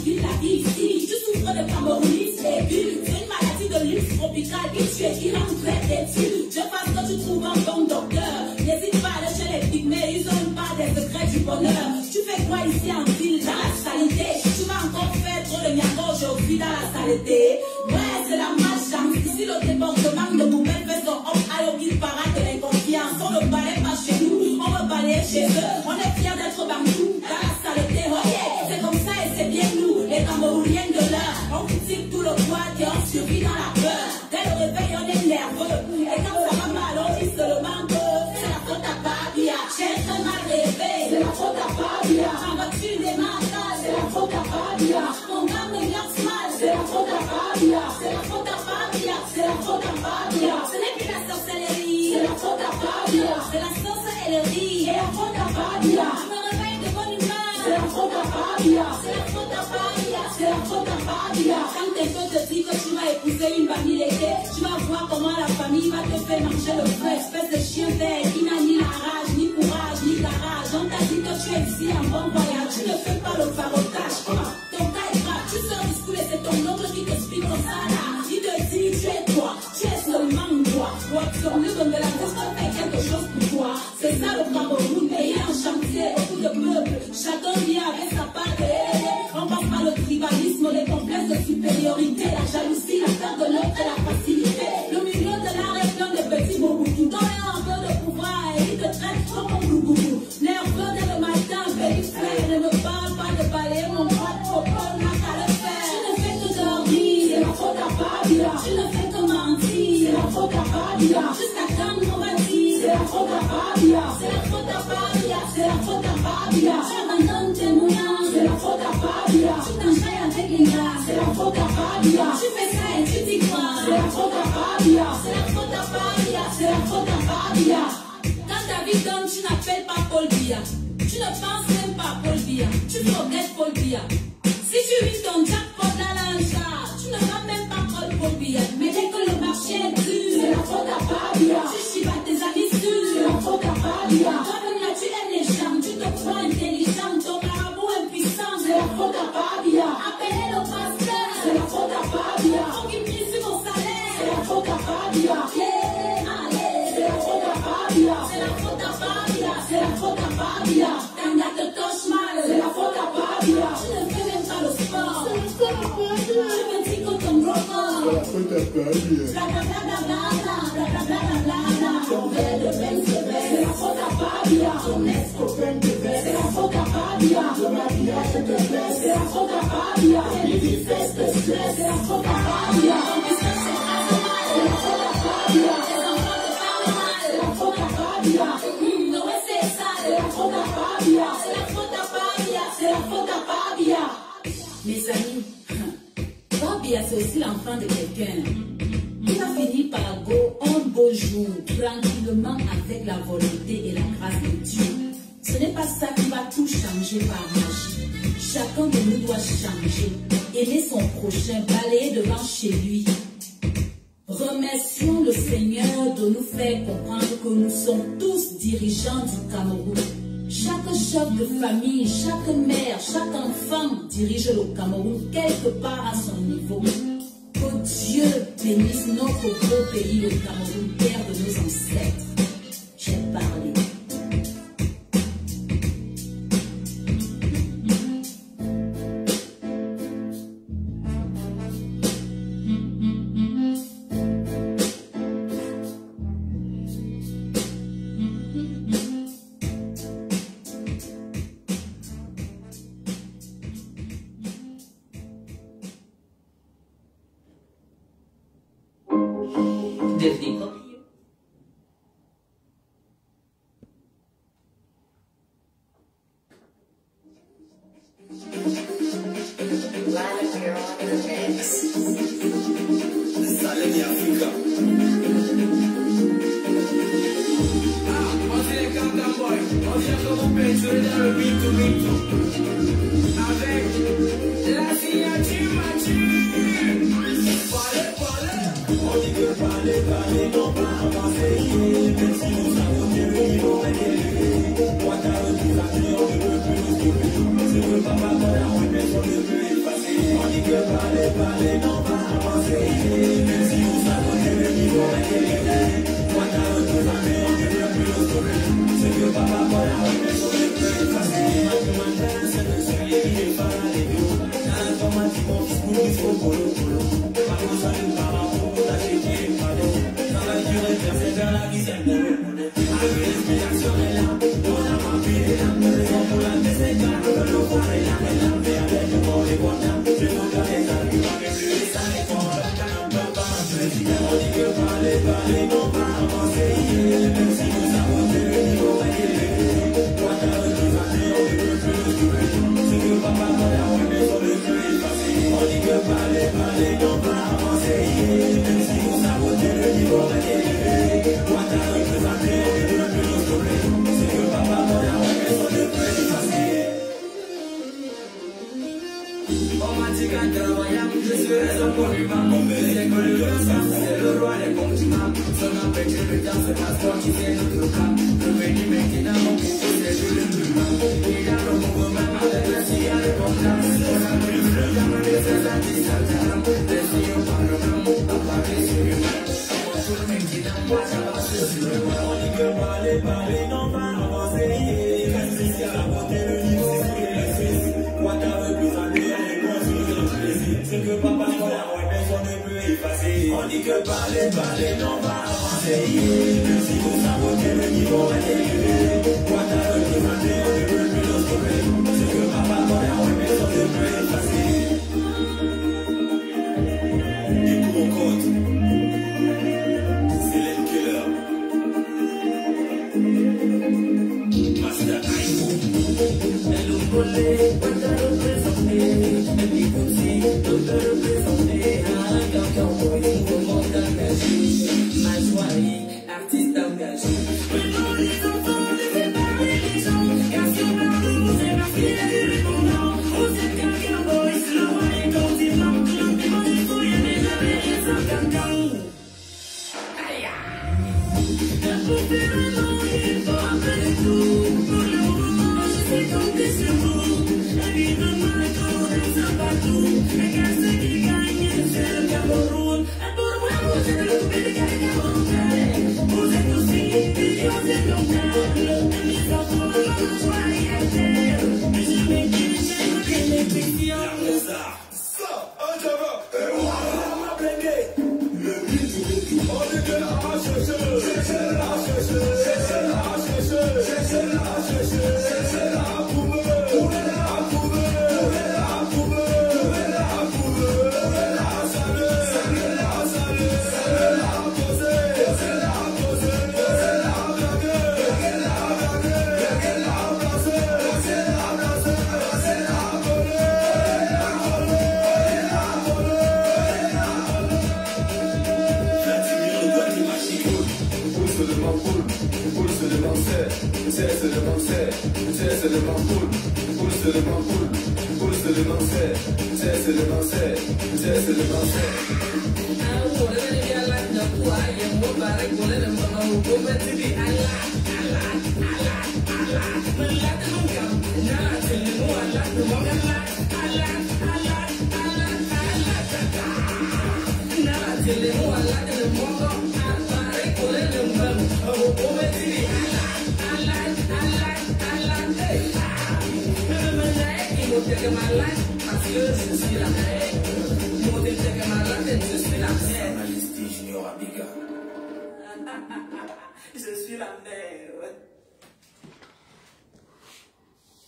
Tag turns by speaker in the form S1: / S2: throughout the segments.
S1: vis la vie ici. Tu souffres de camorronisme aigu. C'est une maladie de luxe tropicale qui tu es irrégulière d'études. Je pense que tu trouves un bon docteur. N'hésite pas à aller chez les pygmées, ils ont une part des secrets du bonheur. Tu fais quoi ici en ville, dans la saleté? Tu vas encore faire trop de miago aujourd'hui dans la saleté. Ouais, c'est la malchance. Ici, le département de poubelle fait son hop à l'objet parade de l'inconfiance. On ne balaye pas chez nous, on va balayer chez eux. On est fiers d'être bambou dans la saleté. Oh yeah, c'est comme ça et c'est bien nous, les Camerouniens de l'heure. On critique tout le poids et on survit dans la peur. Dès le réveil, on est nerveux. Et quand ça va mal, on dit seulement que c'est la faute à Fabia. J'ai très mal rêvé, c'est la faute à Fabia. En voiture des matas, c'est la faute à Fabia. Mon gars me verse mal, c'est la faute à Fabia. C'est la faute à Fabia, c'est la faute à Fabia. Ce n'est plus la sorcellerie, c'est la faute à Fabia. C'est la sorcellerie, c'est la faute à Fabia. Je me réveille de bonne humeur, c'est la faute à Fabia. C'est la faute à Fabia, c'est la faute à Fabia. Quand quelqu'un te dit que tu vas épouser une famille l'été, tu vas voir comment la famille va te faire manger le feu. Espèce de chien vert qui n'a ni la rage, ni courage, ni garage. On t'a dit que tu es ici en bon voyage, tu ne fais pas le farotage. Ton cas est grave, tu sors du school et c'est ton oncle qui t'explique comme ça là. Il te dit tu es toi, tu es seulement toi. Watson, le don de la force va faire quelque chose pour toi. C'est ça le Cameroun, pays en chantier, beaucoup de meubles. Chacun vient avec sa part de on passe par le tribalisme, les complexes de supériorité, la jalousie, la peur de l'autre et la facilité. Le milieu de l'art est plein de petits mots-boutous. Donne un peu de pouvoir et il te traite comme un glougoulou. Nerveux dès le matin, petit frère, ne me parle pas de balayer mon propre corps, n'a qu'à le faire. Tu ne fais que dormir, c'est la faute à Fabia. Tu ne fais que mentir, c'est la faute à Fabia. Jusqu'à quand on va dire, c'est la faute à Fabia. C'est la faute à Fabia, c'est la faute à Fabia. J'abandonne tes moulins, c'est la faute à Fabia. Tu t'enchaînes avec les gars, c'est la faute à Fabia. Tu fais ça et tu dis quoi, c'est la faute à Fabia. C'est la faute à Fabia, c'est la faute à Fabia. Quand ta vie donne, tu n'appelles pas Paul Biya. Tu ne penses même pas à Paul Biya. Tu forgettes Paul Biya. Si tu vis ton jackpot dans l'ange, tu ne vas même pas prendre Paul Biya. Mais dès que le marché est dur, c'est la faute à Fabia. Tu chibas tes amis sûrs, c'est la faute à Fabia. Toi-même tu aimes les gens, tu te crois intelligent, ton marabout impuissant, c'est la faute à Fabia. Appelez le pasteur, c'est la faute à Fabia. On qui prie sur mon salaire, c'est la faute à Fabia. Yeah, allez, c'est la faute à Fabia. C'est la faute à Fabia, c'est la faute à Fabia. Quand gars te touche mal, c'est la faute à Fabia. Tu ne fais même pas le sport, c'est la faute à Fabia. Tu me dis que ton gros corps, c'est la faute à Fabia. Blablabla, blablabla, ton verre de peine se baisse, c'est la faute à Fabia. Ton ex-copain te baisse, c'est la faute à Fabia. Le maquillage te baisse, c'est la faute à Fabia. Les vitesses te stressent, c'est la faute à Fabia. Ton business s'écrase mal, c'est la faute à Fabia. Tes enfants te parlent mal, c'est la faute à Fabia. Noé c'est ça, c'est la faute à Fabia. C'est la faute à Fabia, c'est la faute à Fabia. Mes amis, Fabia c'est aussi l'enfant de quelqu'un. Il va finir par go un beau jour, tranquillement avec la volonté et la grâce de Dieu. Ce n'est pas ça qui va tout changer par magie. Chacun de nous doit changer, aimer son prochain, balayer devant chez lui. Remercions le Seigneur de nous faire comprendre que nous sommes tous dirigeants du Cameroun. Chaque chef de famille, chaque mère, chaque enfant dirige le Cameroun quelque part à son niveau. Que Dieu bénisse notre beau pays, le Cameroun, père de nos ancêtres. J'ai parlé. Devenez copieux.
S2: Salem Africa. On dirait Ganga Boy, on dirait que mon père jouait dans le Bintou. Avec la signature mature. On dit que parler, non pas avancer. Même si nous savons que ils vont aider. Moi, t'as le plus à dire, on ne peut plus nous trouver. Je veux pas m'attendre à une personne, je veux effacer. On dit que parler, non pas avancer. Même si vous savez le niveau est élevé. Moi, t'as représenté, on ne peut plus le sauver. C'est que papa, voilà, on est sur les plus faciles. Ma demande, c'est de se lier, pas les deux. Dans l'informatique, il faut polo. Par contre, ça nous parle pour la chérie, pas de. Ça va durer, c'est dans la vie, c'est pour le monde. Avec l'inspiration est là, on a rempli les lames. Raison pour la baisse, c'est car le loco est là, mais là, mais avec le corps, les bonhommes. Je m'en garde les amis, pas que plus, ça n'est pas un can, on peut pas se dire. On dit que parler, non pas avancer. Même si vous savez le niveau est élevé. Moi, t'as représenté, on ne peut plus le trouver. C'est que papa, voilà, on est sur le jeu effacé. On dit que parler, non pas avancer. Même si vous savez le niveau est élevé. Moi, t'as représenté, on ne peut plus le trouver. C'est que papa, voilà, on est sur le jeu effacé. On m'a dit qu'un travaillable, je serai son monument. C'est que le sang, c'est le roi des continents. Son empêche le temps, c'est passeport qui c'est notre camp. Le béni maintenant, mon pouvoir, c'est sur le mouvement. Il y a le mouvement avec la scie à l'épongement. On a pris le temps, mais c'est la distance. Les filles au parlement, à parler sur le monde. Tout le maintenant, moi, ça va se sur le monde. On dit que parler, non pas avancer. Même si c'est la beauté, le niveau, c'est l'excès. Moi, t'as représenté, c'est que papa, voilà, ouais, on ne peut effacer. On dit que parler, non pas avancer. Même si vous savez le niveau est élevé. Moi, t'as représenté, on ne peut plus le sauver. C'est que papa, voilà, ouais, on ne peut effacer. Et pour mon compte, c'est les killer. Master Aïko. Elle nous volait, on t'a représenté. Elle dit comme si, on t'a représenté. Quand on voit une commande engagée. Ma soirée, artiste engagé. Maintenant les enfants, ne séparez les gens. Car si on parle de vous, c'est parce qu'il y a des répondants. On sait quelqu'un, boy, c'est le roi des continents. Tout le monde il faut y aller, jamais rien sans quelqu'un. Aïe aïe. Pour faire un nom, il faut appeler tout. Pour le moment, je sais compter sur vous. Évidemment, le tour est sans partout. Mais car ceux qui gagnent, c'est le Cameroun. Et pour moi, vous êtes le coupé de Cameroun. Vous êtes aussi millions de locales. Et mes enfants, leur joie est à terre. Mais je vais dire que les fictions. Ça, un java, et voilà, ma blégué. Le mythe, on est de la HSE. C'est la HSE, c'est la HSE, c'est la HSE, c'est la poubelle.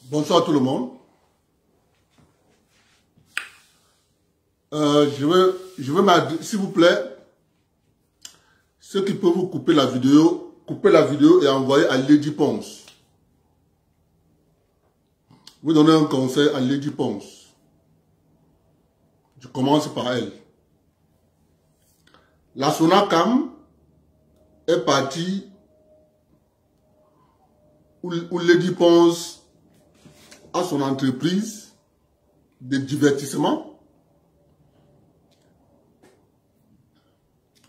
S3: Bonsoir tout le monde. Je veux s'il vous plaît, ceux qui peuvent vous couper la vidéo et envoyer à Lady Ponce. Vous donnez un conseil à Lady Ponce. Je commence par elle. La Sonacam est partie où Lady Ponce a son entreprise de divertissement.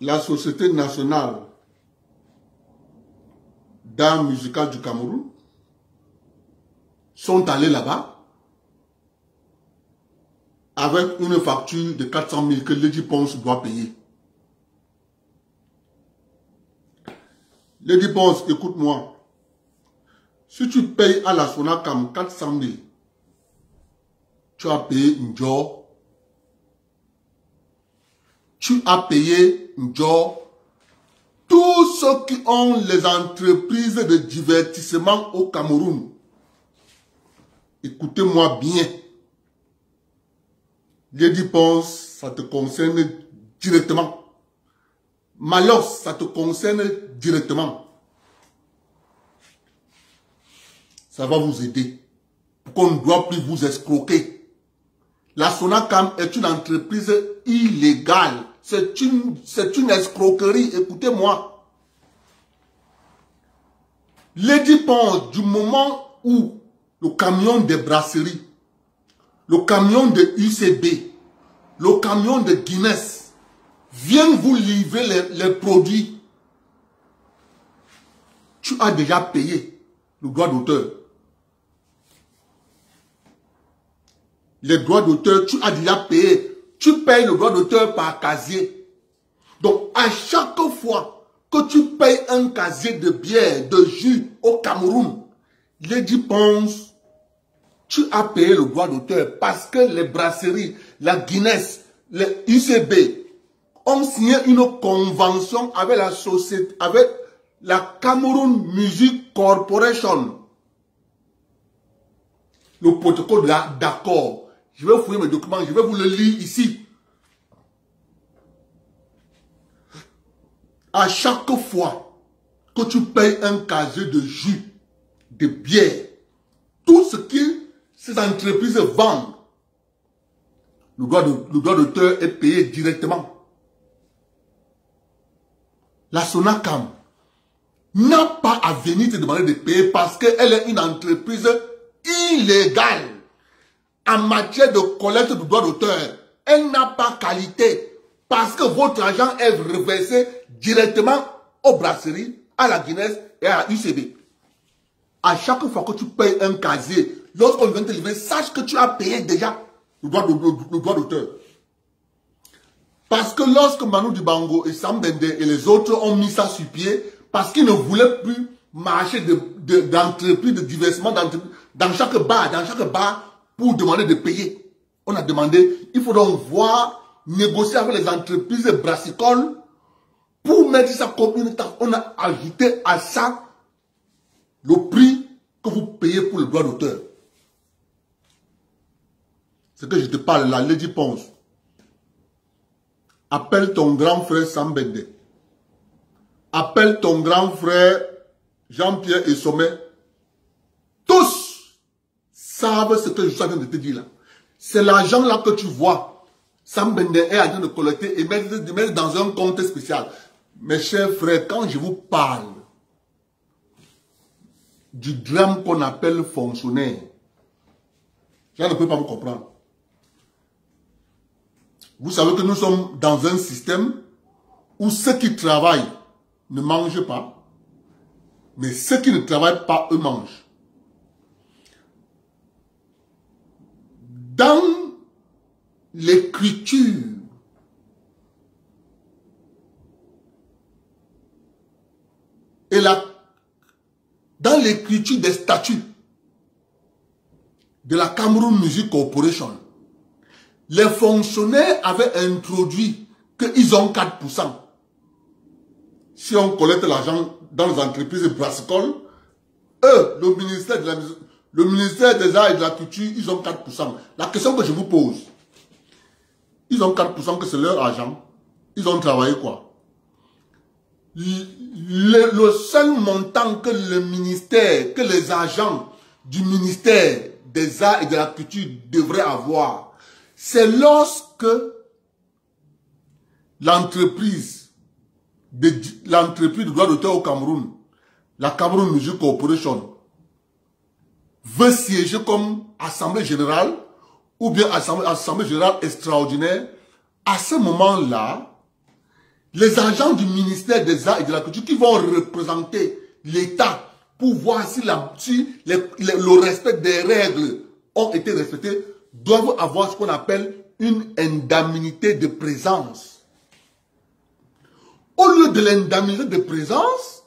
S3: La Société nationale d'art musical du Cameroun sont allés là-bas. avec une facture de 400 000 que Lady Ponce doit payer. Lady Ponce, écoute-moi. Si tu payes à la Sonacam 400 000, tu as payé une job. Tu as payé une job. Tous ceux qui ont les entreprises de divertissement au Cameroun, écoutez-moi bien. Lady Ponce, ça te concerne directement. Malos, ça te concerne directement. Ça va vous aider. Pour qu'on ne doit plus vous escroquer. La Sonacam est une entreprise illégale. C'est une escroquerie. Écoutez-moi. Lady Ponce, du moment où le camion des brasseries, le camion de UCB, le camion de Guinness vient vous livrer les produits, tu as déjà payé le droit d'auteur. Les droits d'auteur, tu as déjà payé. Tu payes le droit d'auteur par casier. Donc, à chaque fois que tu payes un casier de bière, de jus au Cameroun, Lady Ponce, tu as payé le droit d'auteur parce que les brasseries, la Guinness, les UCB ont signé une convention avec la société, avec la Cameroun Music Corporation. Le protocole d'accord. Je vais fouiller mes documents, je vais vous le lire ici. À chaque fois que tu payes un casier de jus, de bière, tout ce que ces entreprises vendent, le droit d'auteur est payé directement. La Sonacam n'a pas à venir te demander de payer parce qu'elle est une entreprise illégale. En matière de collecte de droits d'auteur, elle n'a pas qualité parce que votre argent est reversé directement aux brasseries, à la Guinness et à la UCB. À chaque fois que tu payes un casier, lorsqu'on vient te livrer, sache que tu as payé déjà le droit d'auteur. Parce que lorsque Manu Dibango et Sam Bende et les autres ont mis ça sur pied, parce qu'ils ne voulaient plus marcher d'entreprise, de divertissement dans chaque bar, pour demander de payer. On a demandé, il faut donc voir, négocier avec les entreprises brassicoles pour mettre ça comme une taxe. On a ajouté à ça le prix que vous payez pour le droit d'auteur. C'est que je te parle là, Lady Ponce. Appelle ton grand frère Sam Bende. Appelle ton grand frère Jean-Pierre et Sommet. Tous savent ce que je suis en train de te dire là. C'est l'argent là que tu vois. Sam Bende est en train de collecter et mettre dans un compte spécial. Mes chers frères, quand je vous parle du drame qu'on appelle fonctionnaire, je ne peux pas vous comprendre. Vous savez que nous sommes dans un système où ceux qui travaillent ne mangent pas, mais ceux qui ne travaillent pas, eux mangent. Dans l'écriture et dans l'écriture des statuts de la Cameroun Music Corporation, les fonctionnaires avaient introduit qu'ils ont 4%. Si on collecte l'argent dans les entreprises brassicoles, eux, le ministère des Arts et de la Culture, ils ont 4%. La question que je vous pose, ils ont 4% que c'est leur argent. Ils ont travaillé quoi? Le seul montant que le ministère, que les agents du ministère des Arts et de la Culture devraient avoir, c'est lorsque l'entreprise de droit d'auteur au Cameroun, la Cameroun Music Corporation, veut siéger comme assemblée générale ou bien assemblée générale extraordinaire. À ce moment-là, les agents du ministère des Arts et de la Culture qui vont représenter l'État pour voir si le respect des règles ont été respectés, doivent avoir ce qu'on appelle une indemnité de présence. Au lieu de l'indemnité de présence,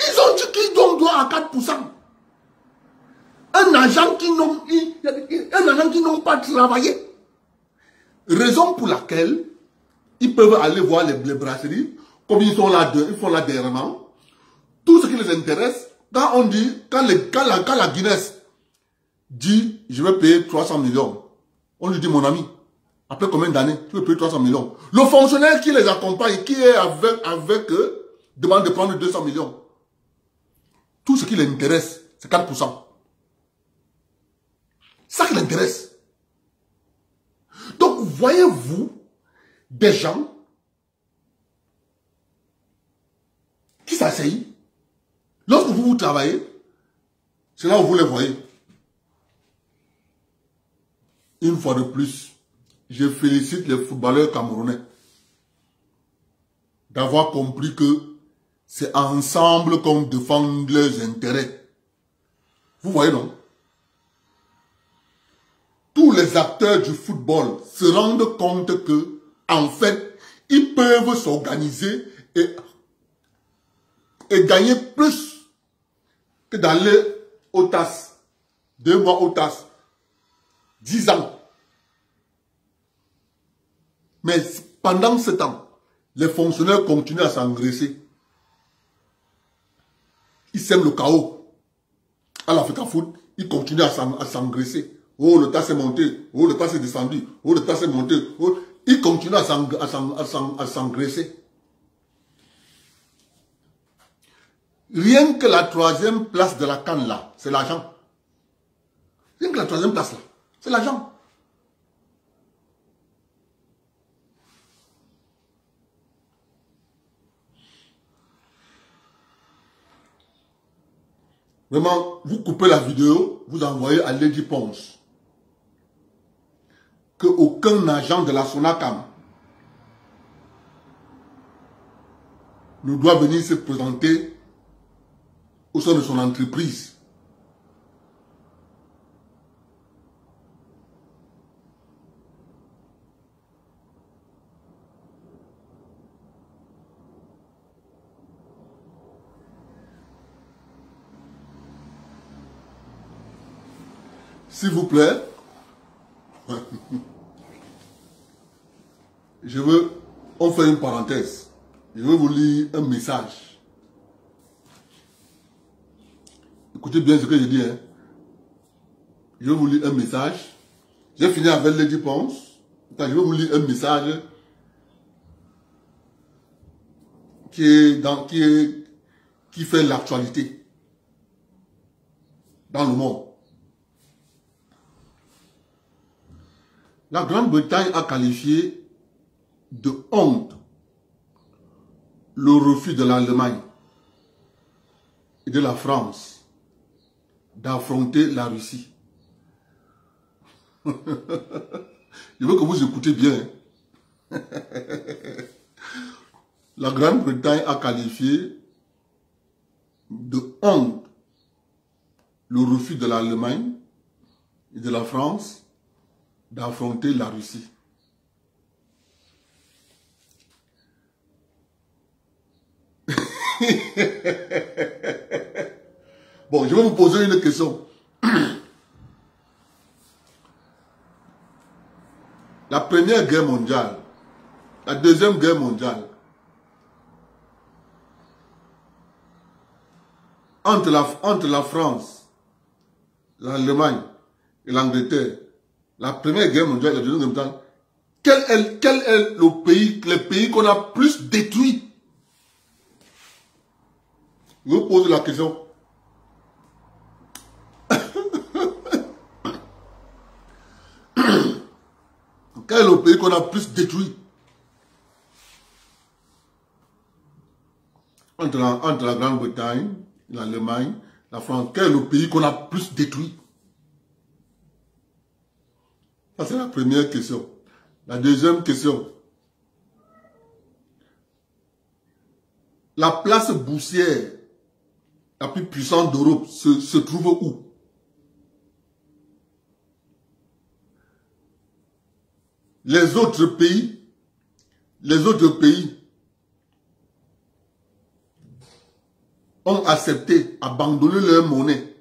S3: ils ont dit qu'ils donnent droit à 4%. Un agent qui n'ont pas travaillé. Raison pour laquelle ils peuvent aller voir les brasseries, comme ils sont là, ils font là derrière. Tout ce qui les intéresse, quand on dit, quand la Guinness dit, je vais payer 300 millions, on lui dit, mon ami, après combien d'années, tu veux payer 300 millions. Le fonctionnaire qui les accompagne, qui est avec eux, demande de prendre 200 millions. Tout ce qui l'intéresse, c'est 4%. Ça qui l'intéresse. Donc, voyez-vous des gens qui s'asseyent. Lorsque vous travaillez, c'est là où vous les voyez. Une fois de plus, je félicite les footballeurs camerounais d'avoir compris que c'est ensemble qu'on défend leurs intérêts. Vous voyez, non? Tous les acteurs du football se rendent compte que, en fait, ils peuvent s'organiser et gagner plus que d'aller au TAS. 2 mois au TAS. 10 ans. Mais pendant ce temps, les fonctionnaires continuent à s'engraisser. Ils sèment le chaos. À l'Africa Foot, ils continuent à s'engraisser. Oh, le tas est monté. Oh, le tas est descendu. Oh, le tas est monté. Oh, ils continuent à s'engraisser. Rien que la 3e place de la CAN là, c'est l'argent. Rien que la 3e place là, c'est l'argent. Vraiment, vous coupez la vidéo, vous envoyez à Lady Ponce qu'aucun agent de la SONACAM ne doit venir se présenter au sein de son entreprise. S'il vous plaît, on fait une parenthèse. Je veux vous lire un message. Écoutez bien ce que je dis. Hein. Je vais vous lire un message. J'ai fini avec Lady Ponce. Je vais vous lire un message qui fait l'actualité dans le monde. La Grande-Bretagne a qualifié de honte le refus de l'Allemagne et de la France d'affronter la Russie. Je veux que vous écoutez bien. La Grande-Bretagne a qualifié de honte le refus de l'Allemagne et de la France d'affronter la Russie. Bon, je vais vous poser une question. La Première Guerre mondiale, la Deuxième Guerre mondiale, entre la France, l'Allemagne et l'Angleterre, la Première Guerre mondiale et la Deuxième Guerre mondiale, quel est le pays qu'on a plus détruit? Je vous pose la question. Quel est le pays qu'on a plus détruit? Entre la Grande-Bretagne, l'Allemagne, la France, quel est le pays qu'on a plus détruit? Ça, c'est la première question. La deuxième question. La place boursière la plus puissante d'Europe se trouve où? les autres pays ont accepté, abandonné leur monnaie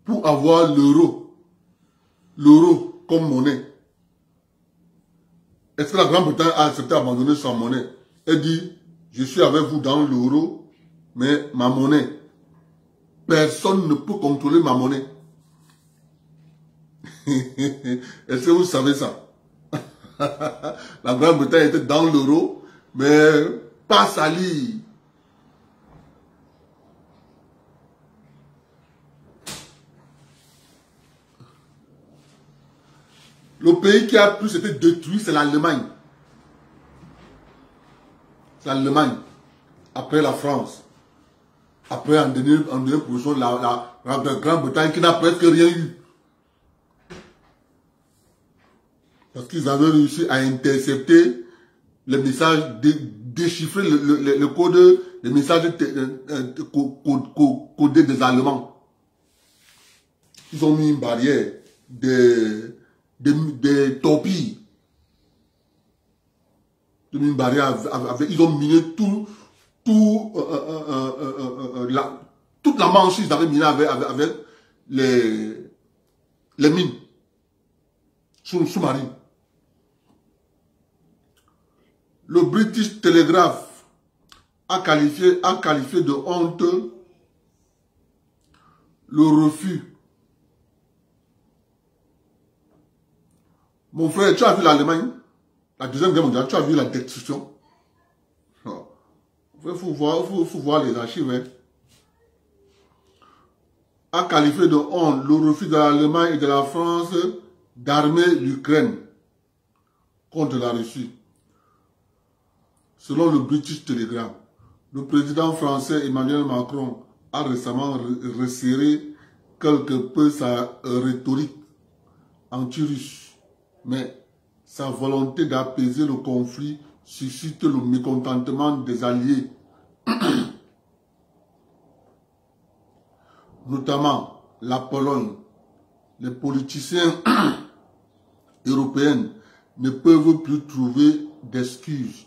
S3: pour avoir l'euro comme monnaie. Est-ce que la Grande-Bretagne a accepté d'abandonner sa monnaie? Elle dit, je suis avec vous dans l'euro, mais ma monnaie, personne ne peut contrôler ma monnaie. Est-ce que vous savez ça? La Grande-Bretagne était dans l'euro, mais pas sali. Le pays qui a plus été détruit, c'est l'Allemagne. C'est l'Allemagne. Après la France. Après, en dernière position, la Grande-Bretagne qui n'a presque rien eu. Parce qu'ils avaient réussi à intercepter les messages, déchiffrer le code, les messages codés des Allemands. Ils ont mis une barrière des torpilles. Une barrière ils ont miné toute la Manche, ils avaient miné avec les mines sous-marines. Le British Telegraph a qualifié de honte le refus. Mon frère, tu as vu l'Allemagne, la Deuxième Guerre mondiale, tu as vu la destruction. Il faut voir les archives. Hein. A qualifié de honte le refus de l'Allemagne et de la France d'armer l'Ukraine contre la Russie. Selon le British Telegraph, le président français Emmanuel Macron a récemment resserré quelque peu sa rhétorique anti-russe, mais sa volonté d'apaiser le conflit suscite le mécontentement des alliés, notamment la Pologne. Les politiciens européens ne peuvent plus trouver d'excuses.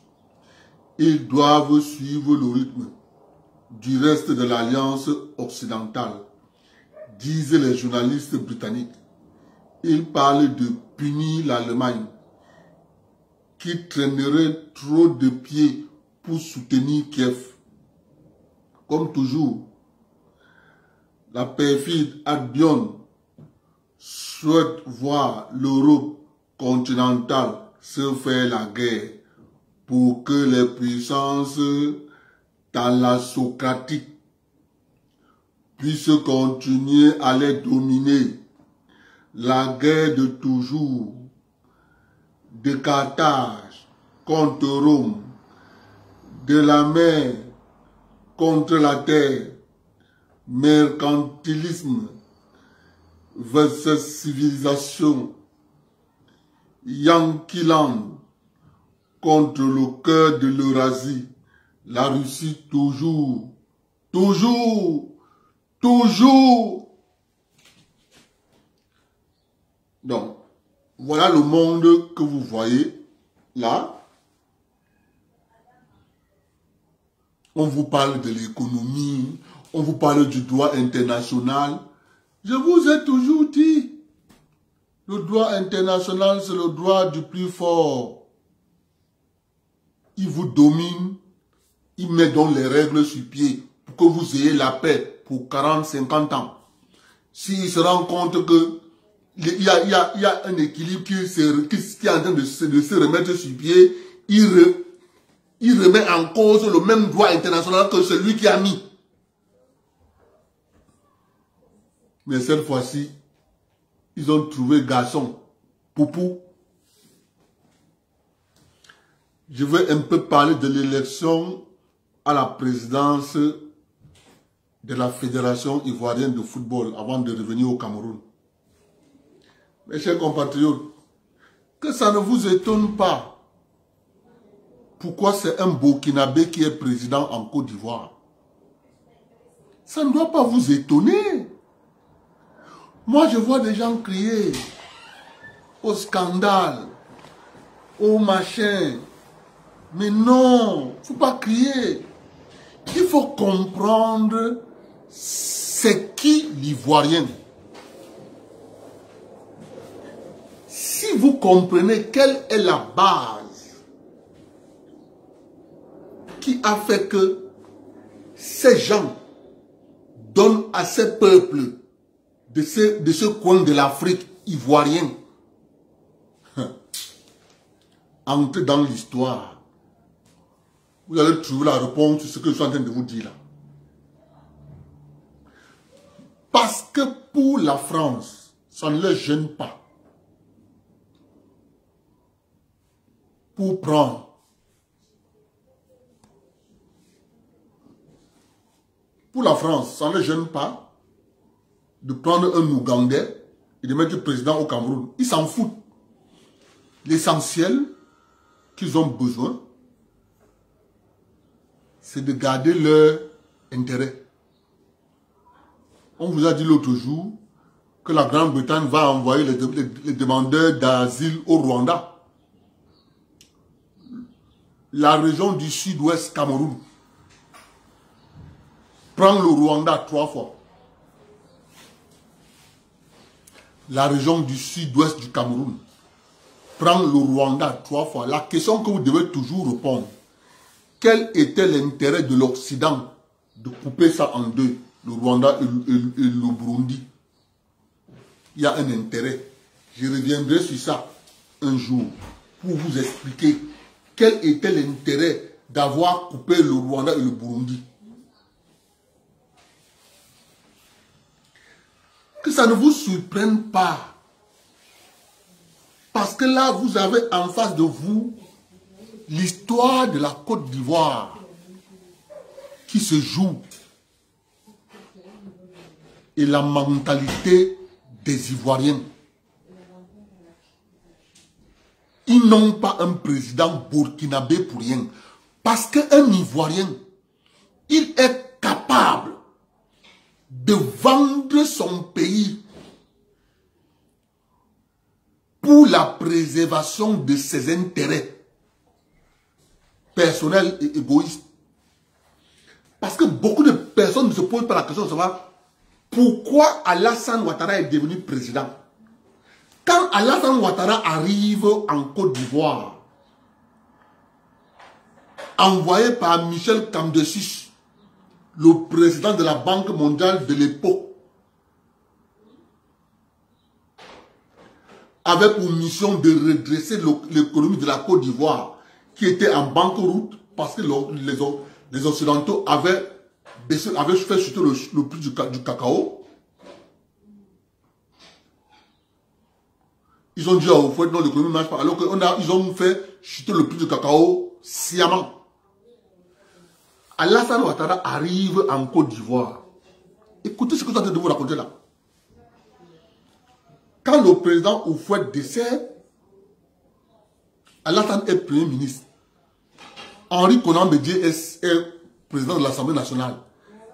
S3: Ils doivent suivre le rythme du reste de l'alliance occidentale, disent les journalistes britanniques. Ils parlent de punir l'Allemagne, qui traînerait trop de pieds pour soutenir Kiev. Comme toujours, la perfide Albion souhaite voir l'Europe continentale se faire la guerre pour que les puissances thalassocratiques puissent continuer à les dominer. La guerre de toujours, de Carthage contre Rome, de la mer contre la terre, mercantilisme versus civilisation, Yankeeland contre le cœur de l'Eurasie, la Russie toujours. Donc, voilà le monde que vous voyez là. On vous parle de l'économie, on vous parle du droit international. Je vous ai toujours dit, le droit international, c'est le droit du plus fort. Il vous domine, il met donc les règles sur pied pour que vous ayez la paix pour 40, 50 ans. S'il se rend compte que il y a un équilibre qui est en train de se remettre sur pied, il remet en cause le même droit international que celui qui a mis. Mais cette fois-ci, ils ont trouvé garçon, Poupou. Je vais un peu parler de l'élection à la présidence de la Fédération ivoirienne de football avant de revenir au Cameroun. Mes chers compatriotes, que ça ne vous étonne pas pourquoi c'est un Burkinabé qui est président en Côte d'Ivoire. Ça ne doit pas vous étonner. Moi, je vois des gens crier, au scandale, au machin. Mais non, il ne faut pas crier. Il faut comprendre c'est qui l'Ivoirien. Si vous comprenez quelle est la base qui a fait que ces gens donnent à ces peuples de ce coin de l'Afrique ivoirienne entrez dans l'histoire, vous allez trouver la réponse sur ce que je suis en train de vous dire là. Parce que pour la France, ça ne les gêne pas pour prendre. Pour la France, ça ne les gêne pas de prendre un Ougandais et de mettre le président au Cameroun. Ils s'en foutent. L'essentiel qu'ils ont besoin, c'est de garder leur intérêt. On vous a dit l'autre jour que la Grande-Bretagne va envoyer les demandeurs d'asile au Rwanda. La région du sud-ouest Cameroun prend le Rwanda 3 fois. La région du sud-ouest du Cameroun prend le Rwanda 3 fois. La question que vous devez toujours répondre, quel était l'intérêt de l'Occident de couper ça en deux, le Rwanda et le Burundi? Il y a un intérêt. Je reviendrai sur ça un jour pour vous expliquer quel était l'intérêt d'avoir coupé le Rwanda et le Burundi. Que ça ne vous surprenne pas. Parce que là, vous avez en face de vous l'histoire de la Côte d'Ivoire qui se joue et la mentalité des Ivoiriens. Ils n'ont pas un président burkinabé pour rien. Parce qu'un Ivoirien, il est capable de vendre son pays pour la préservation de ses intérêts personnels et égoïstes. Parce que beaucoup de personnes ne se posent pas la question de savoir pourquoi Alassane Ouattara est devenu président. Quand Alassane Ouattara arrive en Côte d'Ivoire, envoyé par Michel Camdessus, le président de la Banque mondiale de l'époque, avait pour mission de redresser l'économie de la Côte d'Ivoire, qui était en banqueroute parce que les Occidentaux avaient fait chuter le prix du cacao. Ils ont dit au fait non, l'économie ne marche pas, alors qu'ils ont fait chuter le prix du cacao sciemment. Alassane Ouattara arrive en Côte d'Ivoire. Écoutez ce que je suis en train de vous raconter là. Quand le président Houphouët décède, Alassane est premier ministre. Henri Konan Bédié est président de l'Assemblée nationale.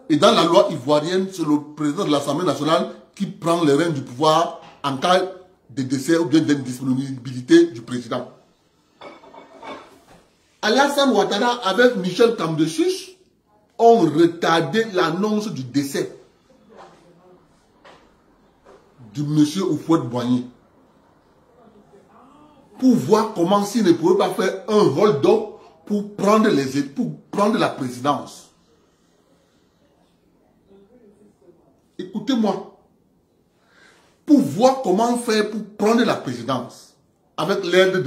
S3: Et dans la loi ivoirienne, c'est le président de l'Assemblée nationale qui prend les rênes du pouvoir en cas de décès ou bien d'indisponibilité du président. Alassane Ouattara avec Michel Camdessus ont retardé l'annonce du décès de M. Houphouët-Boigny pour voir comment s'il ne pouvait pas faire un hold-up pour prendre la présidence. Écoutez-moi. Pour voir comment faire pour prendre la présidence avec l'aide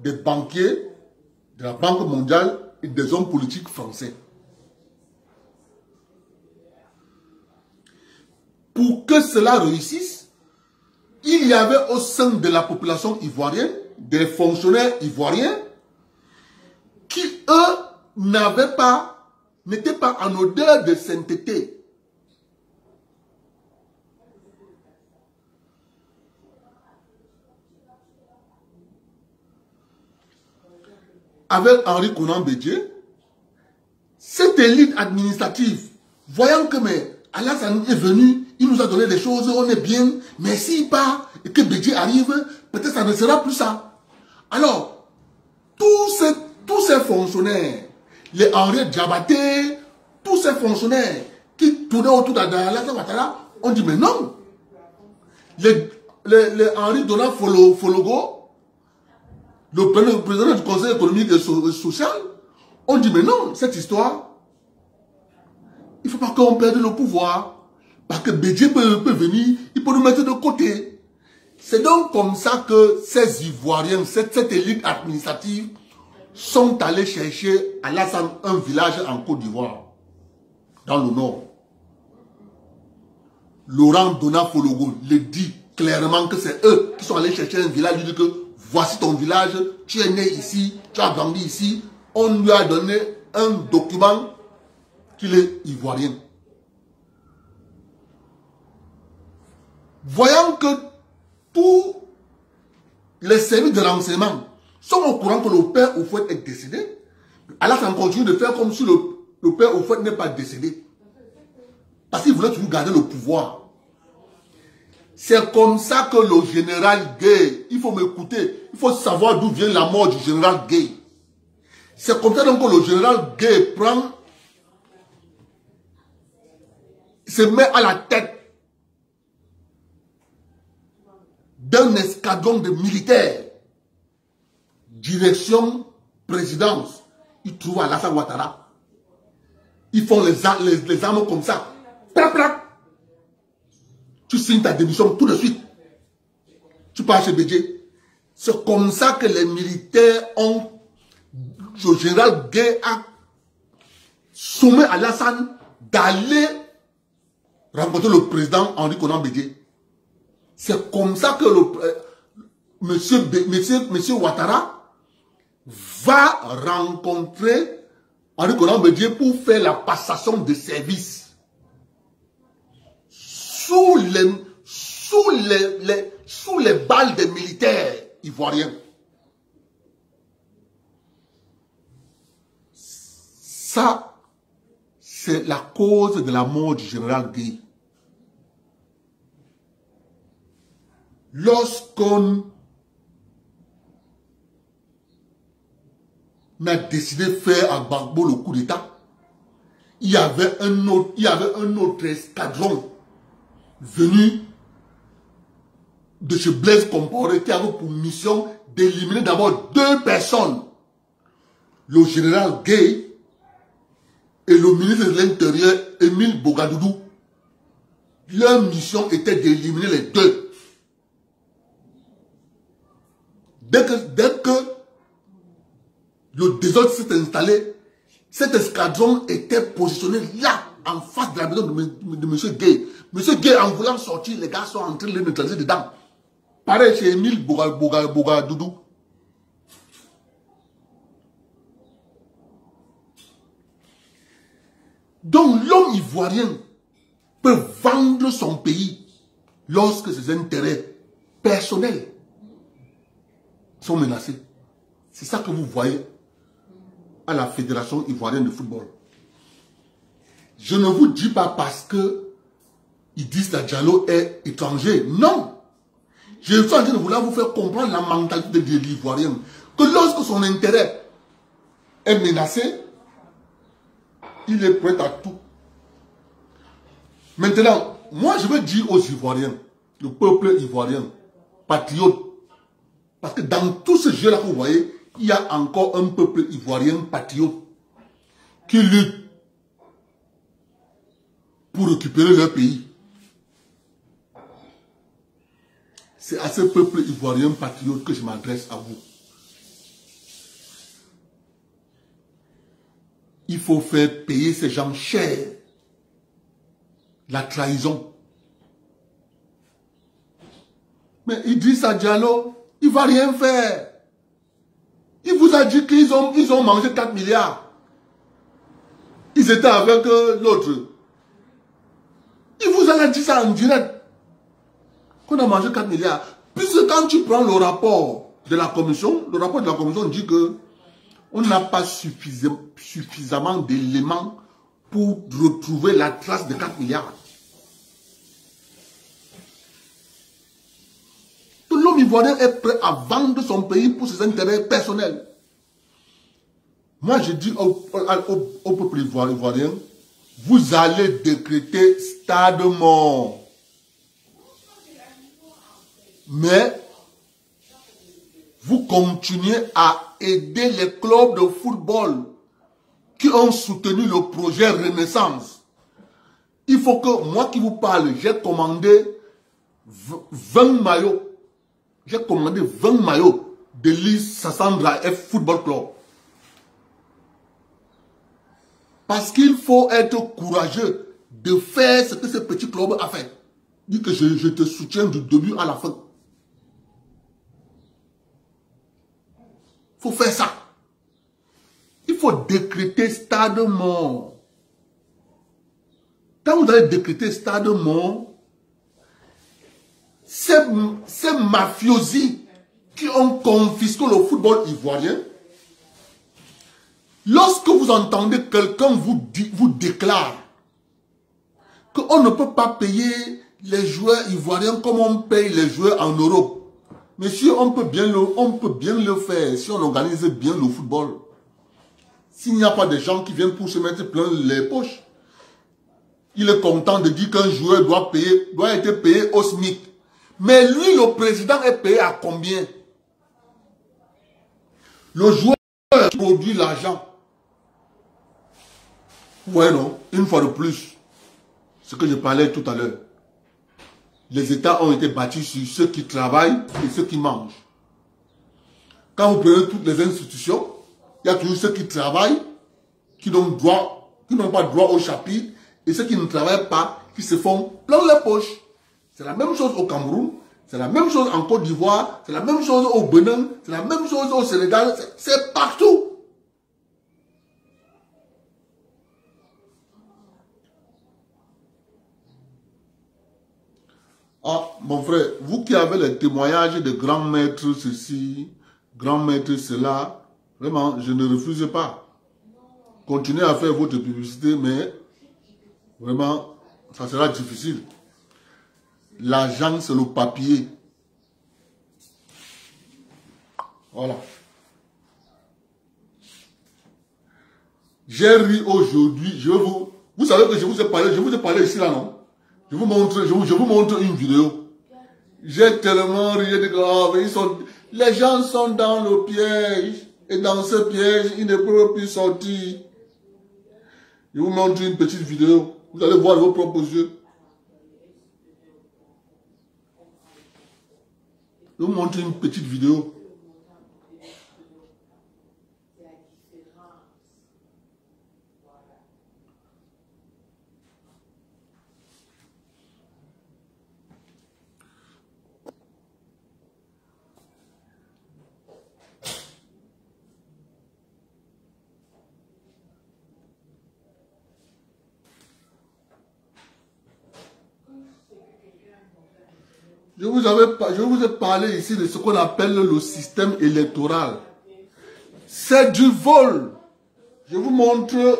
S3: des banquiers, de la Banque mondiale et des hommes politiques français. Pour que cela réussisse, il y avait au sein de la population ivoirienne des fonctionnaires ivoiriens qui, eux, n'étaient pas en odeur de sainteté. Avec Henri Konan Bédié, cette élite administrative, voyant que Alassane est venu, il nous a donné des choses, on est bien, mais s'il part et que Bédié arrive, peut-être ça ne sera plus ça. Alors, tous ces fonctionnaires, les Henri Diabaté, tous ces fonctionnaires qui tournaient autour d'Alassane Ouattara, on dit mais non. Les Henri Donald Fologo, le président du Conseil économique et social, on dit mais non, cette histoire, il ne faut pas qu'on perde le pouvoir. Parce que Bédié peut venir, il peut nous mettre de côté. C'est donc comme ça que ces Ivoiriens, cette élite administrative, sont allés chercher à Alassane un village en Côte d'Ivoire, dans le nord. Laurent Donald Fologo le dit clairement que c'est eux qui sont allés chercher un village. Ils disent que voici ton village, tu es né ici, tu as grandi ici. On lui a donné un document qu'il est ivoirien. Voyant que tous les services de renseignement sont au courant que le père Houphouët est décédé, Alassane continue de faire comme si le père Houphouët n'est pas décédé. Parce qu'il voulait toujours garder le pouvoir. C'est comme ça que le général Gueye, il faut m'écouter, il faut savoir d'où vient la mort du général Gueye. C'est comme ça donc que le général Gueye se met à la tête d'un escadron de militaires. Direction présidence. Ils trouvent Alassane Ouattara. Ils font les armes comme ça. Plap, plap. Tu signes ta démission tout de suite. Tu pars chez Bédié. C'est comme ça que les militaires ont... Le général Gueye a soumis Alassane d'aller rencontrer le président Henri Konan Bédié. C'est comme ça que monsieur Ouattara va rencontrer Henri Konan Bédié pour faire la passation de service. Sous les balles des militaires ivoiriens. Ça, c'est la cause de la mort du général Gueye. Lorsqu'on a décidé de faire à Gbagbo le coup d'État, il y avait un autre escadron venu de chez Blaise Compaoré qui avait pour mission d'éliminer d'abord 2 personnes. Le général Gueye et le ministre de l'Intérieur, Émile Bogadoudou. Leur mission était d'éliminer les 2. Dès que le désordre s'est installé, cet escadron était positionné là, en face de la maison de M. Gueye. M. Gueye, en voulant sortir, les gars sont en train de le neutraliser dedans. Pareil chez Émile Bogadoudou. Donc l'homme ivoirien peut vendre son pays lorsque ses intérêts personnels sont menacés. C'est ça que vous voyez à la Fédération ivoirienne de football. Je ne vous dis pas parce que Idrissa Diallo est étranger. Non. Je suis en train de vouloir vous faire comprendre la mentalité de l'Ivoirien. Que lorsque son intérêt est menacé, il est prêt à tout. Maintenant, moi je veux dire aux Ivoiriens, le peuple ivoirien, patriote, parce que dans tout ce jeu-là que vous voyez, il y a encore un peuple ivoirien patriote qui lutte pour récupérer leur pays. C'est à ce peuple ivoirien patriote que je m'adresse à vous. Il faut faire payer ces gens cher la trahison. Mais Idrissa Diallo, il ne va rien faire. Il vous a dit qu'ils ont mangé 4 milliards. Ils étaient avec l'autre. Il vous a dit ça en direct. Qu'on a mangé 4 milliards. Puisque quand tu prends le rapport de la commission, le rapport de la commission dit que on n'a pas suffisamment d'éléments pour retrouver la trace de 4 milliards. Ivoirien est prêt à vendre son pays pour ses intérêts personnels. Moi, je dis au peuple ivoirien, vous allez décréter stade mort. Mais vous continuez à aider les clubs de football qui ont soutenu le projet Renaissance. Il faut que, moi qui vous parle, j'ai commandé 20 maillots. J'ai commandé 20 maillots de l'IS Sassandra F Football Club. Parce qu'il faut être courageux de faire ce que ce petit club a fait. Dis que je te soutiens du début à la fin. Il faut faire ça. Il faut décréter stade mort. Quand vous allez décréter stade mort, ces mafiosi qui ont confisqué le football ivoirien, lorsque vous entendez quelqu'un vous déclare qu'on ne peut pas payer les joueurs ivoiriens comme on paye les joueurs en Europe. Monsieur, on peut bien le faire si on organise bien le football. S'il n'y a pas de gens qui viennent pour se mettre plein les poches, il est content de dire qu'un joueur doit être payé au SMIC. Mais lui, le président, est payé à combien? Le joueur produit l'argent. Ouais, non, une fois de plus, ce que je parlais tout à l'heure. Les États ont été bâtis sur ceux qui travaillent et ceux qui mangent. Quand vous prenez toutes les institutions, il y a toujours ceux qui travaillent, qui n'ont pas droit au chapitre, et ceux qui ne travaillent pas, qui se font plein les poches. C'est la même chose au Cameroun, c'est la même chose en Côte d'Ivoire, c'est la même chose au Bénin, c'est la même chose au Sénégal, c'est partout. Ah, mon frère, vous qui avez les témoignages de grands maîtres ceci, grands maîtres cela, vraiment, je ne refuse pas. Continuez à faire votre publicité, mais vraiment, ça sera difficile. L'argent, c'est le papier. Voilà. J'ai ri aujourd'hui, vous savez que je vous ai parlé ici là, non? Je vous montre une vidéo. J'ai tellement ri de que les gens sont dans le piège. Et dans ce piège, ils ne peuvent plus sortir. Je vous montre une petite vidéo. Vous allez voir de vos propres yeux. Je vous montre une petite vidéo. Je vous ai parlé ici de ce qu'on appelle le système électoral. C'est du vol. Je vous montre.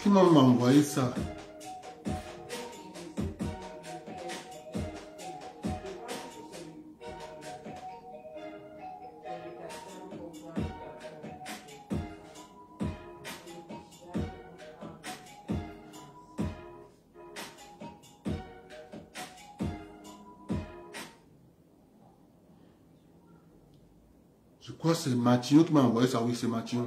S3: Qui m'a envoyé ça? Je crois que c'est Mathieu qui m'a envoyé ça. Oui, c'est Mathieu.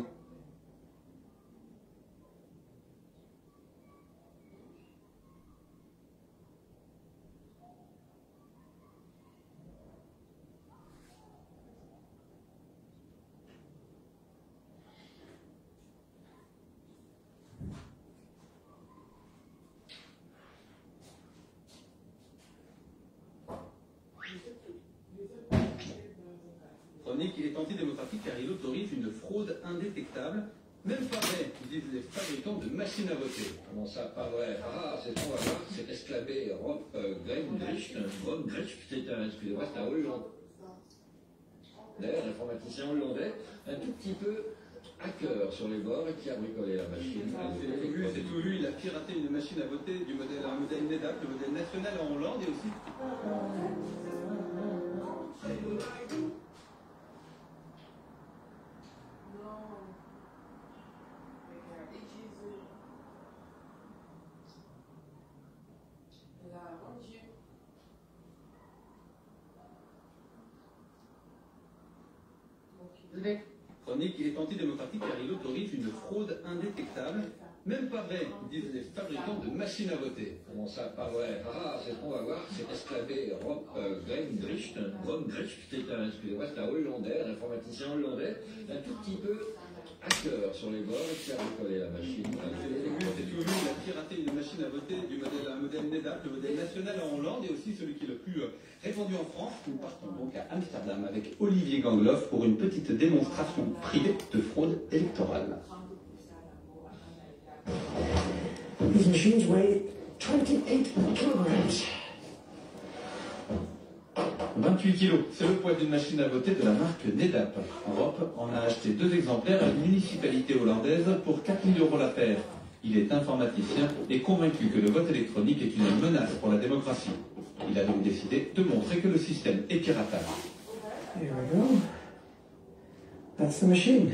S4: électronique est antidémocratique car il autorise une fraude indétectable. Même pas vrai, disent les fabricants de machines à voter.
S5: Comment ça, pas vrai? Ah, c'est ce qu'on va voir, c'est exclamé Rob Grimdricht. Rob Grimdricht, excusez-moi, c'est un Hollandais. D'ailleurs, l'informaticien hollandais, un tout petit peu hacker sur les bords et qui a bricolé la machine.
S4: C'est tout vu, il a piraté une machine à voter un modèle NEDAP, le modèle national en Hollande et aussi... L'électronique est antidémocratique car il autorise une fraude indétectable. Même pas vrai, disent les fabricants de machines à voter.
S5: Comment ça, pas vrai? Ah, c'est ce qu'on va voir, c'est exclamé Rob Grimdricht. Rob Grimdricht, excusez-moi, c'est un Hollandais, un informaticien hollandais, un tout petit peu hacker sur les bords et qui a bricolé la machine.
S4: C'est tout vu, il a piraté une machine à voter un modèle NEDAP, le modèle national en Hollande et aussi celui qui est le plus répandu en France. Nous partons donc à Amsterdam avec Olivier Gangloff pour une petite démonstration privée de fraude électorale.
S6: These machines weigh 28 kilograms.
S4: 28 kilos, c'est le poids d'une machine à voter de la marque NEDAP. Europe en a acheté 2 exemplaires à une municipalité hollandaise pour 4 000 € la paire. Il est informaticien et convaincu que le vote électronique est une menace pour la démocratie. Il a donc décidé de montrer que le système est piratable.
S6: Here we go. That's the machine.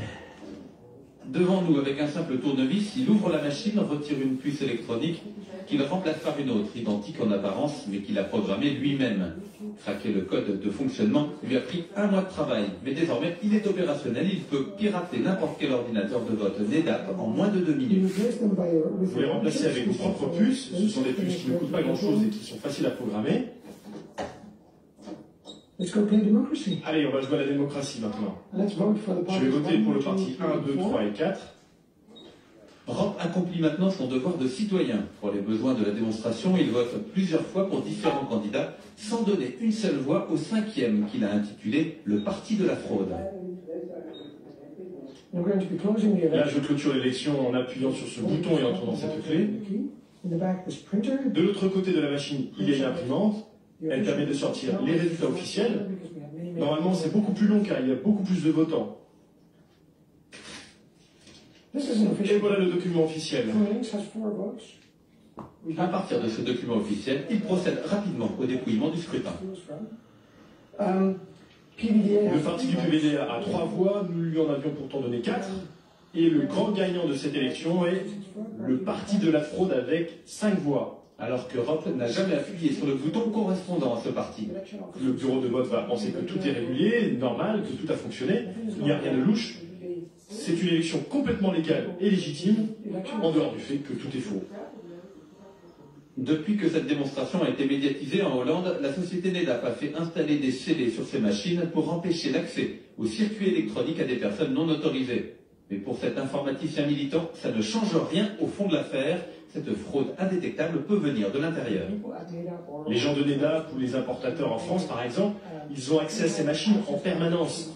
S4: Devant nous, avec un simple tournevis, il ouvre la machine, retire une puce électronique qu'il remplace par une autre, identique en apparence, mais qu'il a programmée lui-même. Craquer le code de fonctionnement lui a pris 1 mois de travail, mais désormais il est opérationnel, il peut pirater n'importe quel ordinateur de vote NEDAP en moins de 2 minutes.
S7: Vous les remplacez avec vos propres puces, ce sont des puces qui ne coûtent pas grand-chose et qui sont faciles à programmer.
S6: Let's go play democracy.
S7: Allez, on va jouer à la démocratie maintenant.
S6: Let's vote for the
S7: Je vais voter pour le parti 1, 2, 3 et 4.
S4: Rob accomplit maintenant son devoir de citoyen. Pour les besoins de la démonstration, il vote plusieurs fois pour différents candidats, sans donner une seule voix au 5e qu'il a intitulé « Le Parti de la fraude ».
S7: Là, je clôture l'élection en appuyant sur ce bouton et en tournant cette clé. De l'autre côté de la machine, il y a une imprimante. Elle permet de sortir les résultats officiels. Normalement, c'est beaucoup plus long car il y a beaucoup plus de votants. Et voilà le document officiel.
S4: À partir de ce document officiel, il procède rapidement au dépouillement du scrutin.
S7: Le parti du PVDA a 3 voix, nous lui en avions pourtant donné 4. Et le grand gagnant de cette élection est le parti de la fraude avec 5 voix.
S4: Alors que Rob n'a jamais appuyé sur le bouton correspondant à ce parti.
S7: Le bureau de vote va penser que tout est régulier, normal, que tout a fonctionné, il n'y a rien de louche. C'est une élection complètement légale et légitime, en dehors du fait que tout est faux.
S4: Depuis que cette démonstration a été médiatisée en Hollande, la société NEDAP a fait installer des scellés sur ses machines pour empêcher l'accès aux circuits électroniques à des personnes non autorisées. Mais pour cet informaticien militant, ça ne change rien au fond de l'affaire. Cette fraude indétectable peut venir de l'intérieur.
S7: Les gens de NEDAP ou les importateurs en France, par exemple, ils ont accès à ces machines en permanence.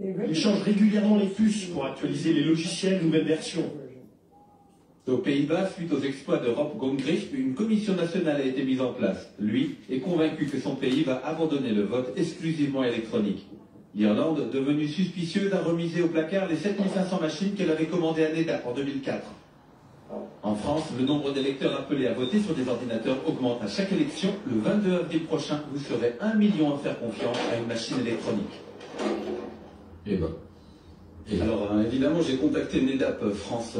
S7: Ils changent régulièrement les puces pour actualiser les logiciels, nouvelles versions.
S4: Aux Pays-Bas, suite aux exploits de Rob Gongricht, une commission nationale a été mise en place. Lui est convaincu que son pays va abandonner le vote exclusivement électronique. L'Irlande, devenue suspicieuse, a remisé au placard les 7500 machines qu'elle avait commandées à NEDAP en 2004. En France, le nombre d'électeurs appelés à voter sur des ordinateurs augmente à chaque élection. Le 22 avril prochain, vous serez 1 million à faire confiance à une machine électronique.
S5: Et ben.
S4: Alors, évidemment, j'ai contacté NEDAP France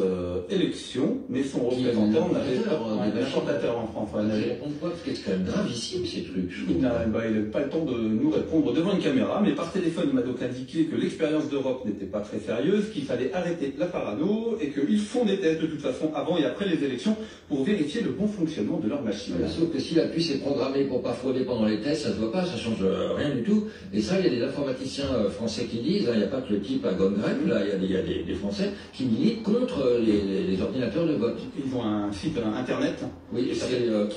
S4: Élections, mais son représentant n'avait pas d'importateur en France.
S5: Pourquoi? Parce que c'est quand même gravissime ces trucs.
S4: Il n'a pas le temps de nous répondre devant une caméra, mais par téléphone, il m'a donc indiqué que l'expérience d'Europe n'était pas très sérieuse, qu'il fallait arrêter la parano et qu'ils font des tests de toute façon avant et après les élections pour vérifier le bon fonctionnement de leur machine.
S5: Sauf que si la puce est programmée pour pas frauder pendant les tests, ça se voit pas, ça change rien du tout. Et ça, il y a des informaticiens français qui disent, il n'y a pas que le type à Gongricht. Là, il y a des Français qui militent contre les ordinateurs de vote.
S4: Ils ont un site internet,
S5: oui,
S4: qui s'appelle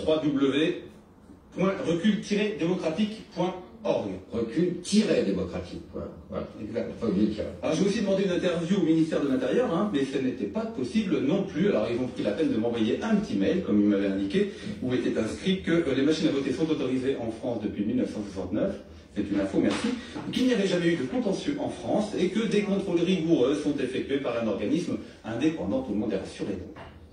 S4: recul-démocratique.org.
S5: Recul-démocratique. Voilà.
S4: Exact.
S5: Faut oublier le tiret.
S4: Alors j'ai aussi demandé une interview au ministère de l'Intérieur, hein, mais ce n'était pas possible non plus. Alors ils ont pris la peine de m'envoyer un petit mail, comme ils m'avaient indiqué, où était inscrit que les machines à voter sont autorisées en France depuis 1969. C'est une info, merci. Qu'il n'y avait jamais eu de contentieux en France et que des contrôles rigoureux sont effectués par un organisme indépendant. Tout le monde est rassuré.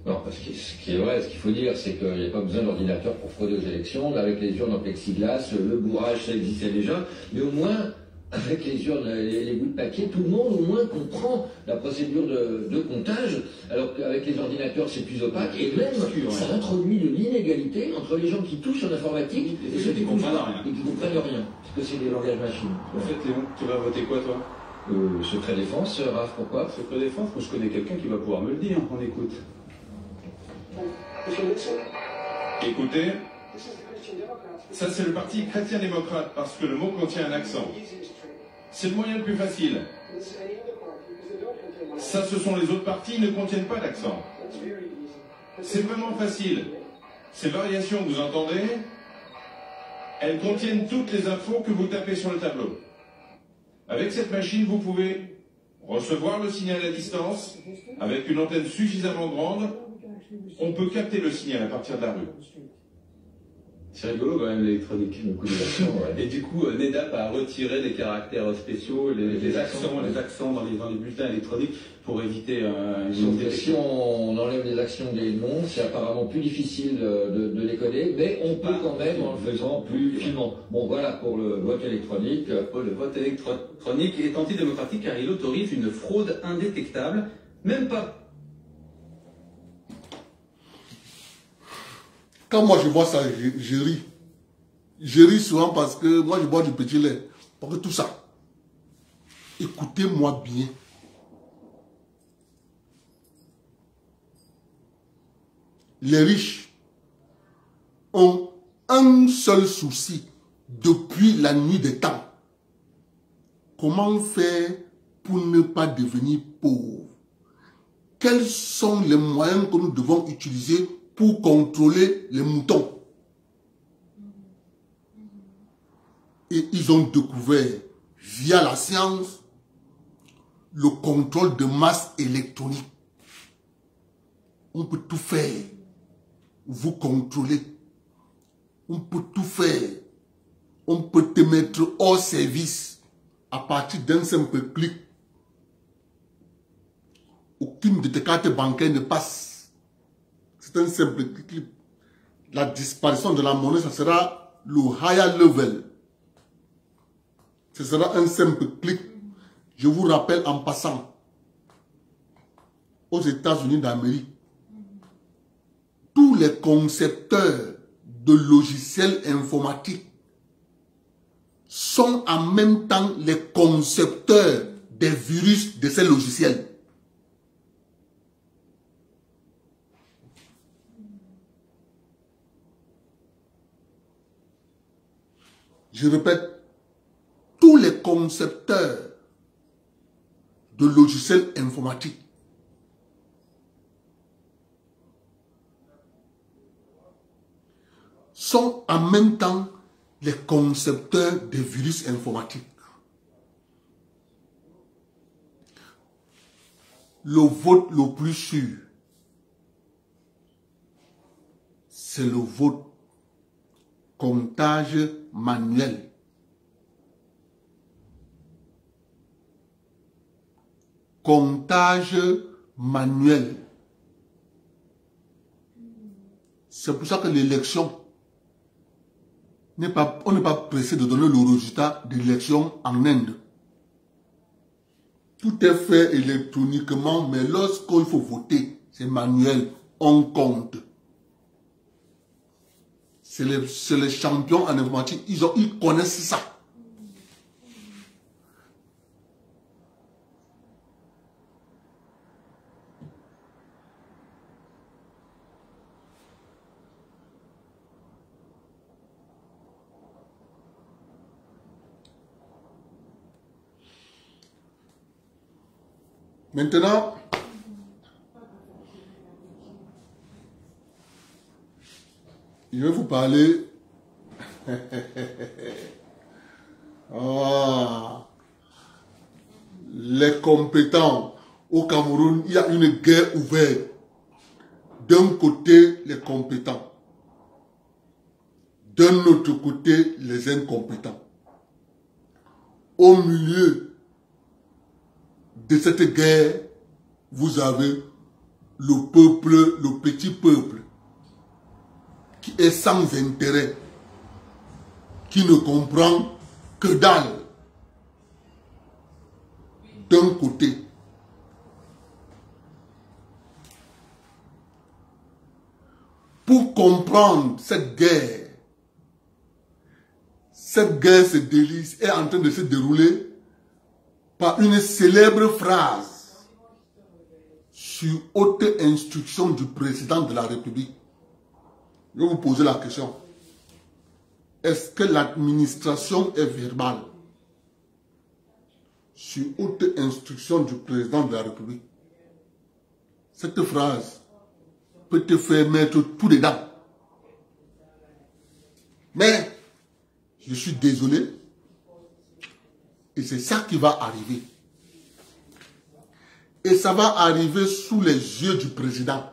S5: Non, parce que ce qui est vrai, ce qu'il faut dire, c'est qu'il n'y a pas besoin d'ordinateur pour frauder aux élections. Avec les urnes en plexiglas, le bourrage, ça existait déjà. Mais au moins, avec les urnes, les bouts de papier, tout le monde au moins comprend la procédure de comptage, alors qu'avec les ordinateurs, c'est plus opaque. Et même, ça introduit de l'inégalité entre les gens qui touchent en informatique et ceux qui ne comprennent rien. Parce que c'est des langages machines.
S4: En fait, Léon, tu vas voter quoi, toi?
S5: Secret défense, Raph, pourquoi?
S4: Secret défense, moi je connais quelqu'un qui va pouvoir me le dire. On écoute.
S7: Écoutez, ça c'est le parti chrétien-démocrate parce que le mot contient un accent. C'est le moyen le plus facile. Ça, ce sont les autres partis, ils ne contiennent pas d'accent. C'est vraiment facile. Ces variations que vous entendez, elles contiennent toutes les infos que vous tapez sur le tableau. Avec cette machine, vous pouvez recevoir le signal à distance. Avec une antenne suffisamment grande, on peut capter le signal à partir de la rue.
S4: C'est rigolo quand même l'électronique.
S5: Ouais.
S4: Et du coup, NEDAP a retiré les caractères spéciaux, les accents dans les bulletins électroniques pour éviter
S5: Sauf que si on enlève les actions des noms, c'est apparemment plus difficile de les coder, mais on peut quand même en le faisant plus finement. Bon, voilà pour le vote électronique.
S4: Le vote électronique est antidémocratique car il autorise une fraude indétectable, même pas.
S3: Quand moi je vois ça, je ris. Je ris souvent parce que moi je bois du petit lait. Parce que tout ça, écoutez-moi bien. Les riches ont un seul souci depuis la nuit des temps. Comment faire pour ne pas devenir pauvre? Quels sont les moyens que nous devons utiliser pour contrôler les moutons? Et ils ont découvert, via la science, le contrôle de masse électronique. On peut tout faire. Vous contrôler. On peut tout faire. On peut te mettre hors service à partir d'un simple clic. Aucune de tes cartes bancaires ne passe. C'est un simple clic. La disparition de la monnaie, ça sera le higher level. Ce sera un simple clic. Je vous rappelle en passant, aux États-Unis d'Amérique, tous les concepteurs de logiciels informatiques sont en même temps les concepteurs des virus de ces logiciels. Je répète, tous les concepteurs de logiciels informatiques sont en même temps les concepteurs des virus informatiques. Le vote le plus sûr, c'est le vote comptage manuel. Comptage manuel. C'est pour ça que l'élection, on n'est pas pressé de donner le résultat de l'élection en Inde. Tout est fait électroniquement, mais lorsqu'il faut voter, c'est manuel, on compte. C'est les champions en informatique, ils connaissent ça. Maintenant, je vais vous parler Ah. Les compétents. Au Cameroun, il y a une guerre ouverte. D'un côté, les compétents. D'un autre côté, les incompétents. Au milieu de cette guerre, vous avez le peuple, le petit peuple, qui est sans intérêt, qui ne comprend que dalle. D'un côté. Pour comprendre cette guerre est en train de se dérouler par une célèbre phrase sur haute instruction du président de la République. Je vais vous poser la question. Est-ce que l'administration est verbale sur haute instruction du président de la République? Cette phrase peut te faire mettre tout dedans. Mais, je suis désolé, et c'est ça qui va arriver. Et ça va arriver sous les yeux du président.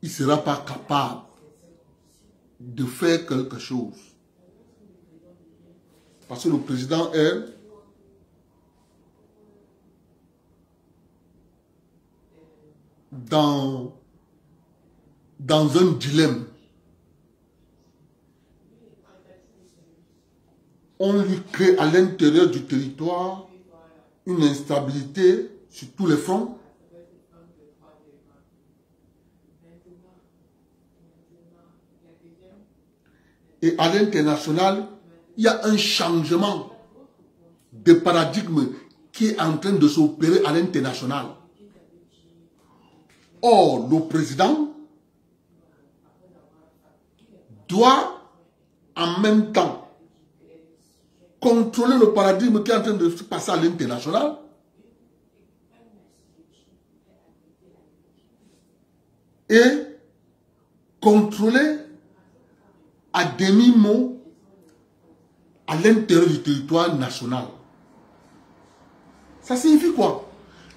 S3: Il ne sera pas capable de faire quelque chose. Parce que le président est dans un dilemme. On lui crée à l'intérieur du territoire une instabilité sur tous les fronts. Et à l'international, il y a un changement de paradigme qui est en train de s'opérer à l'international. Or, le président doit en même temps contrôler le paradigme qui est en train de se passer à l'international et contrôler à demi-mot à l'intérieur du territoire national. Ça signifie quoi?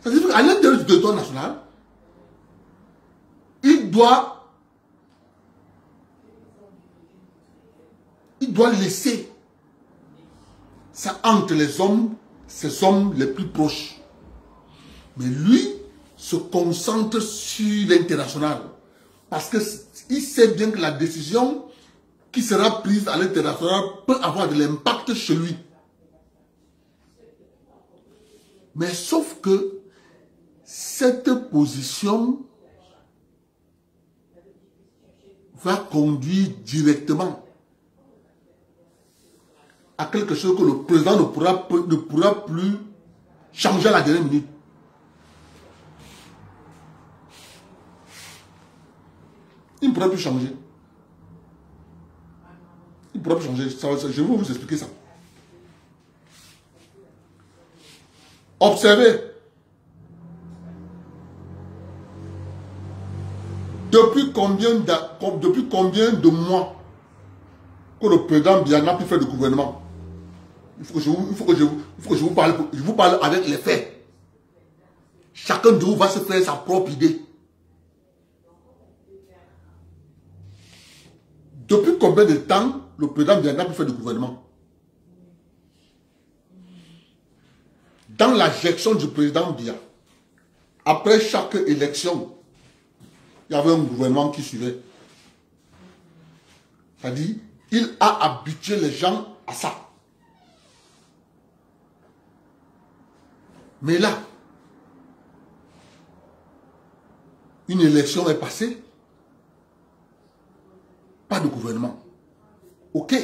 S3: Ça signifie qu'à l'intérieur du territoire national, il doit laisser ça entre les hommes, ses hommes les plus proches. Mais lui se concentre sur l'international. Parce qu'il sait bien que la décision qui sera prise à l'international peut avoir de l'impact chez lui. Mais sauf que cette position va conduire directement à quelque chose que le président ne pourra plus changer à la dernière minute. Il ne pourra plus changer. Il ne pourra plus changer. Je vais vous expliquer ça. Observez. Depuis combien de mois que le président Biya n'a plus fait de gouvernement? Il faut que je vous parle avec les faits. Chacun de vous va se faire sa propre idée. Depuis combien de temps le président Biya n'a plus fait de gouvernement? Dans la gestion du président Biya, après chaque élection, il y avait un gouvernement qui suivait. C'est-à-dire, il a habitué les gens à ça. Mais là, une élection est passée, pas de gouvernement. Ok.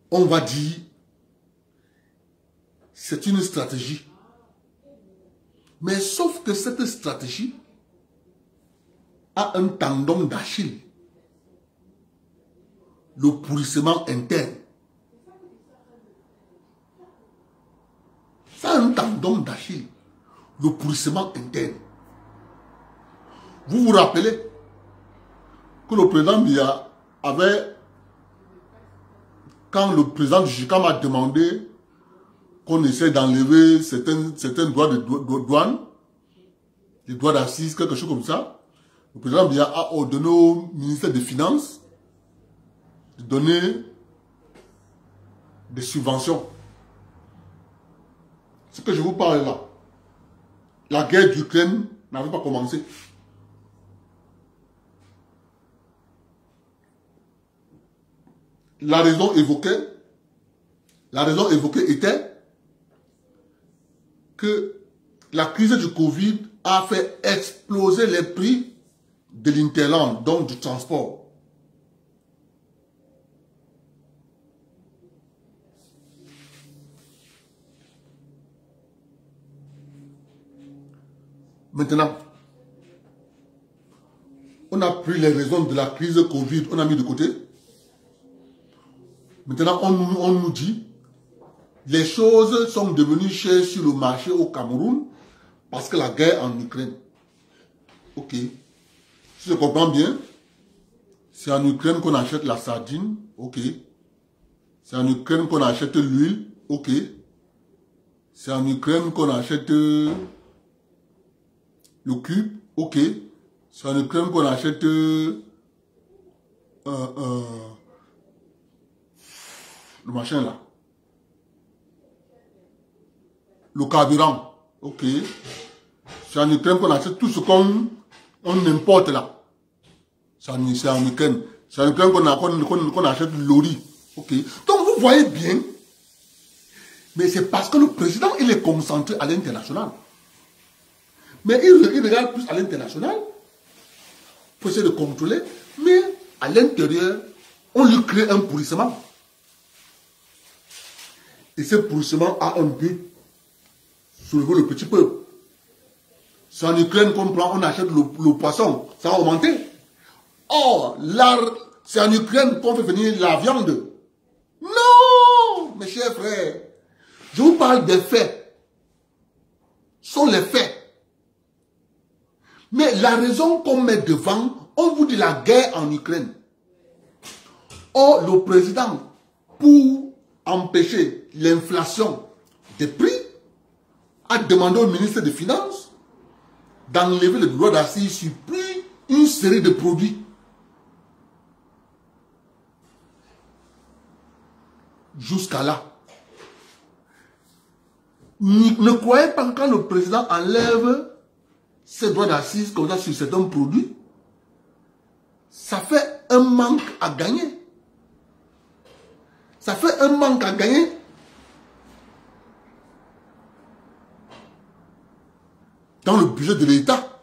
S3: On va dire, c'est une stratégie. Mais sauf que cette stratégie a un tendon d'Achille. Le pourrissement interne. Ça a un tendon d'Achille. Le pourrissement interne. Vous vous rappelez que le président Biya avait, quand le président du JICAM a demandé qu'on essaie d'enlever certains droits de douane, les droits d'assises, quelque chose comme ça, le président Biya a ordonné au ministère des Finances de donner des subventions. Ce que je vous parle là, la guerre d'Ukraine n'avait pas commencé. La raison évoquée était que la crise du Covid a fait exploser les prix de l'Interland, donc du transport. Maintenant, on a pris les raisons de la crise Covid, on a mis de côté. Maintenant, on nous dit, les choses sont devenues chères sur le marché au Cameroun parce que la guerre en Ukraine. Ok. Si je comprends bien, c'est en Ukraine qu'on achète la sardine. Ok. C'est en Ukraine qu'on achète l'huile. Ok. C'est en Ukraine qu'on achète le cube. Ok. C'est en Ukraine qu'on achète le machin là. Le carburant. Ok. C'est en Ukraine qu'on achète tout ce qu'on importe là. C'est en Ukraine. C'est en Ukraine qu'on achète le riz. Ok. Donc vous voyez bien. Mais c'est parce que le président, il est concentré à l'international. Mais il regarde plus à l'international. Pour essayer de contrôler. Mais à l'intérieur, on lui crée un pourrissement. Et ce pourrissement a un but. Soulever le petit peuple. C'est en Ukraine qu'on prend, on achète le poisson. Ça a augmenté. Or, c'est en Ukraine qu'on fait venir la viande. Non, mes chers frères. Je vous parle des faits. Ce sont les faits. Mais la raison qu'on met devant, on vous dit la guerre en Ukraine. Or, le président, pour empêcher l'inflation des prix, a demandé au ministre des Finances d'enlever le droit d'assises sur une série de produits. Jusqu'à là. Ne croyez pas que quand le président enlève ses droits d'assises comme ça sur certains produits, ça fait un manque à gagner. Ça fait un manque à gagner. Dans le budget de l'État.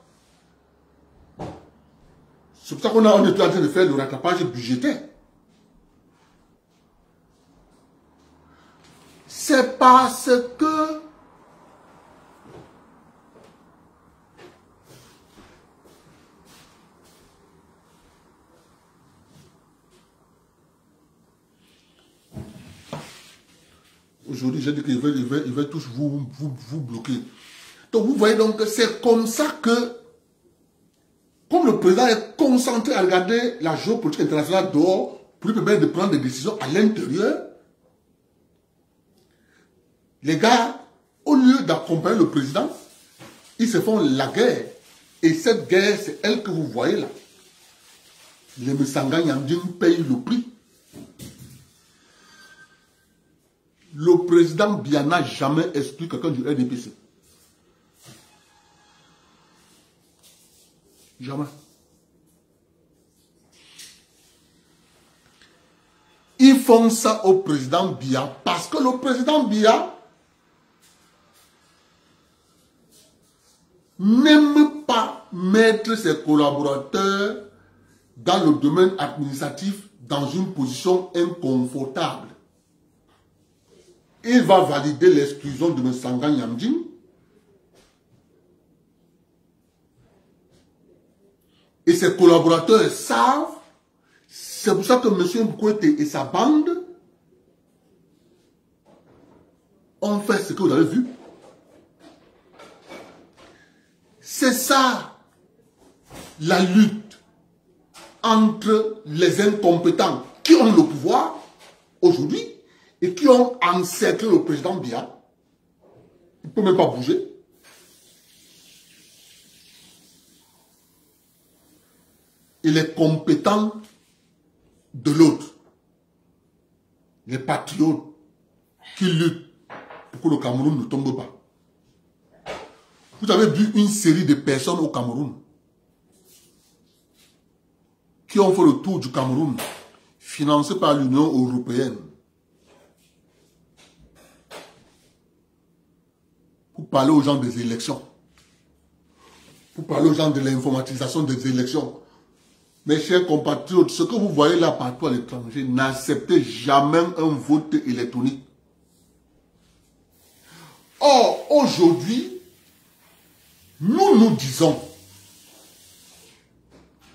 S3: C'est pour ça qu'on est en train de faire le rattrapage budgétaire. C'est parce que aujourd'hui, j'ai dit qu'il va tous vous bloquer. Donc, vous voyez donc que c'est comme ça que, comme le président est concentré à regarder la géopolitique internationale dehors, pour lui permettre de prendre des décisions à l'intérieur, les gars, au lieu d'accompagner le président, ils se font la guerre. Et cette guerre, c'est elle que vous voyez là. Les Messanga Yamding payent le prix. Le président Biya n'a jamais exclu quelqu'un du RDPC. Jamais. Ils font ça au président Biya parce que le président Biya n'aime pas mettre ses collaborateurs dans le domaine administratif dans une position inconfortable. Il va valider l'exclusion de Messanga Yamding. Et ses collaborateurs savent. C'est pour ça que M. Mkwete et sa bande ont fait ce que vous avez vu. C'est ça la lutte entre les incompétents qui ont le pouvoir aujourd'hui et qui ont encerclé le président Biya. Il ne peut même pas bouger. Et les compétents de l'autre, les patriotes qui luttent pour que le Cameroun ne tombe pas. Vous avez vu une série de personnes au Cameroun qui ont fait le tour du Cameroun, financés par l'Union européenne, pour parler aux gens des élections, pour parler aux gens de l'informatisation des élections. Mes chers compatriotes, ce que vous voyez là partout à l'étranger, n'acceptez jamais un vote électronique. Or, aujourd'hui, nous disons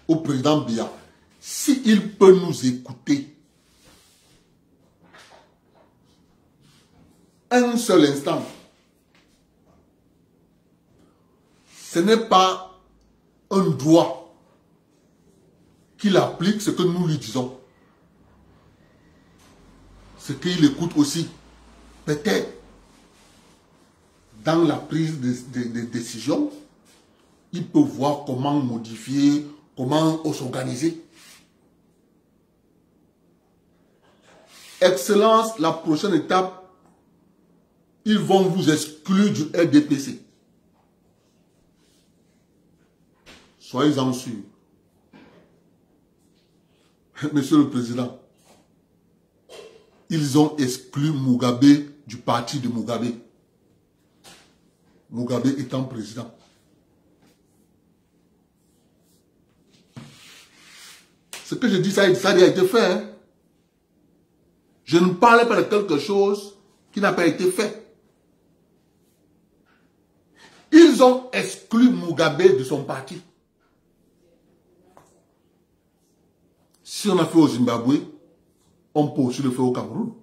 S3: au président Biya, s'il peut nous écouter un seul instant, ce n'est pas un droit qu'il applique ce que nous lui disons. Ce qu'il écoute aussi, peut-être, dans la prise de décision, il peut voir comment modifier, comment s'organiser. Excellence, la prochaine étape, ils vont vous exclure du RDPC. Soyez-en sûrs. Monsieur le Président, ils ont exclu Mugabe du parti de Mugabe. Mugabe étant président. Ce que je dis, ça a été fait. Hein? Je ne parle pas de quelque chose qui n'a pas été fait. Ils ont exclu Mugabe de son parti. Si on a fait au Zimbabwe, on peut aussi le faire au Cameroun.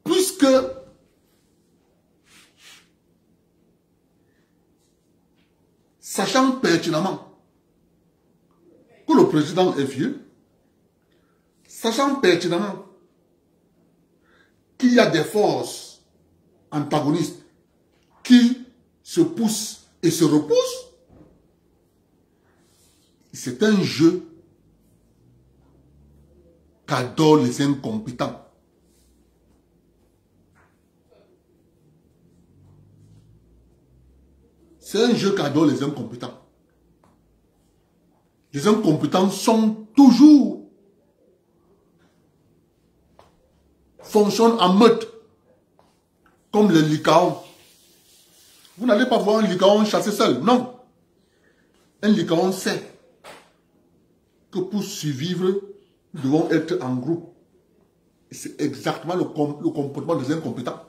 S3: Puisque sachant pertinemment que le président est vieux, sachant pertinemment qu'il y a des forces antagonistes qui se poussent et se repoussent, c'est un jeu qu'adorent les incompétents. C'est un jeu qu'adorent les incompétents. Les incompétents sont toujours, fonctionnent en meute, comme les licaons. Vous n'allez pas voir un licaon chasser seul, non. Un licaon sait que pour survivre, nous devons être en groupe. C'est exactement le comportement des incompétents.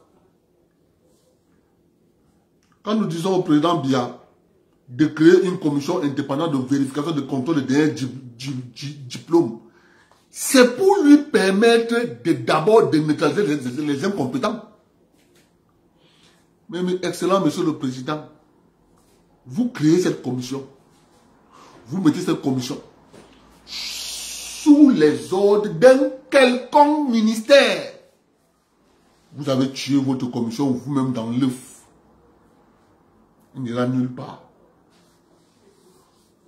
S3: Quand nous disons au président Biya de créer une commission indépendante de vérification de contrôle des derniers diplômes, c'est pour lui permettre d'abord de neutraliser les incompétents. Mais excellent monsieur le président, vous créez cette commission, vous mettez cette commission sous les ordres d'un quelconque ministère. Vous avez tué votre commission vous-même dans l'œuf. Il n'ira nulle part.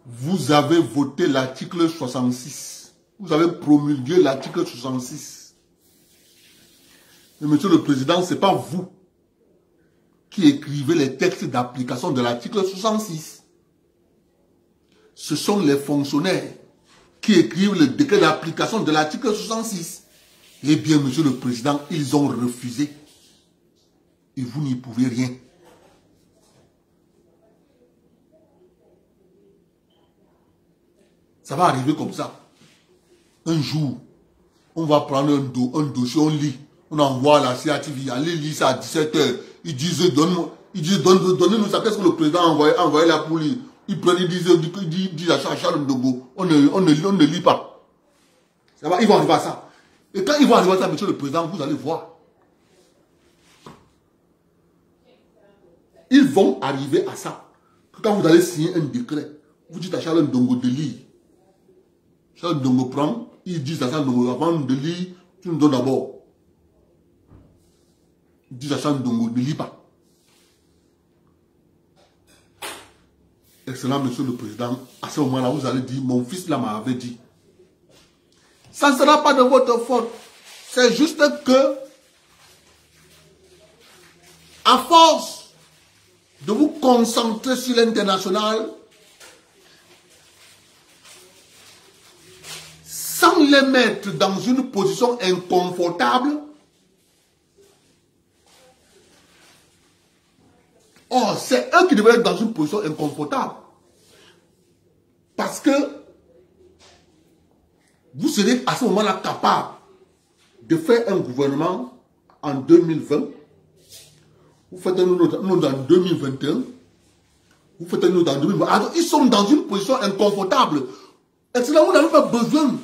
S3: Vous avez voté l'article 66. Vous avez promulgué l'article 66. Mais monsieur le président, ce n'est pas vous qui écrivez les textes d'application de l'article 66. Ce sont les fonctionnaires qui écrivent le décret d'application de l'article 66. Eh bien, monsieur le président, ils ont refusé. Et vous n'y pouvez rien. Ça va arriver comme ça. Un jour, on va prendre un dossier, on lit. On envoie à la CATV, allez lire ça à 17 h. Ils disent, donnez-nous ça. Qu'est-ce que le président a envoyé là pour lire? Il dit à Charles Ndogo, on ne lit pas. Ça va, ils vont arriver à ça. Et quand ils vont arriver à ça, monsieur le président, vous allez voir. Ils vont arriver à ça. Quand vous allez signer un décret, vous dites à Charles Ndongo de lire. Charles Ndongo prend, il dit à Charles Ndongo, avant de lire, tu nous donnes d'abord. Il dit à Charles Ndongo, ne lis pas. Excellent Monsieur le Président, à ce moment-là, vous allez dire, mon fils là m'avait dit. Ça ne sera pas de votre faute. C'est juste que, à force de vous concentrer sur l'international, sans les mettre dans une position inconfortable, oh, c'est eux qui devraient être dans une position inconfortable. Parce que vous serez à ce moment-là capable de faire un gouvernement en 2020. Vous faites un autre en 2021. Vous faites un autre en 2020. Alors, ils sont dans une position inconfortable. Et c'est là où vous n'avez pas besoin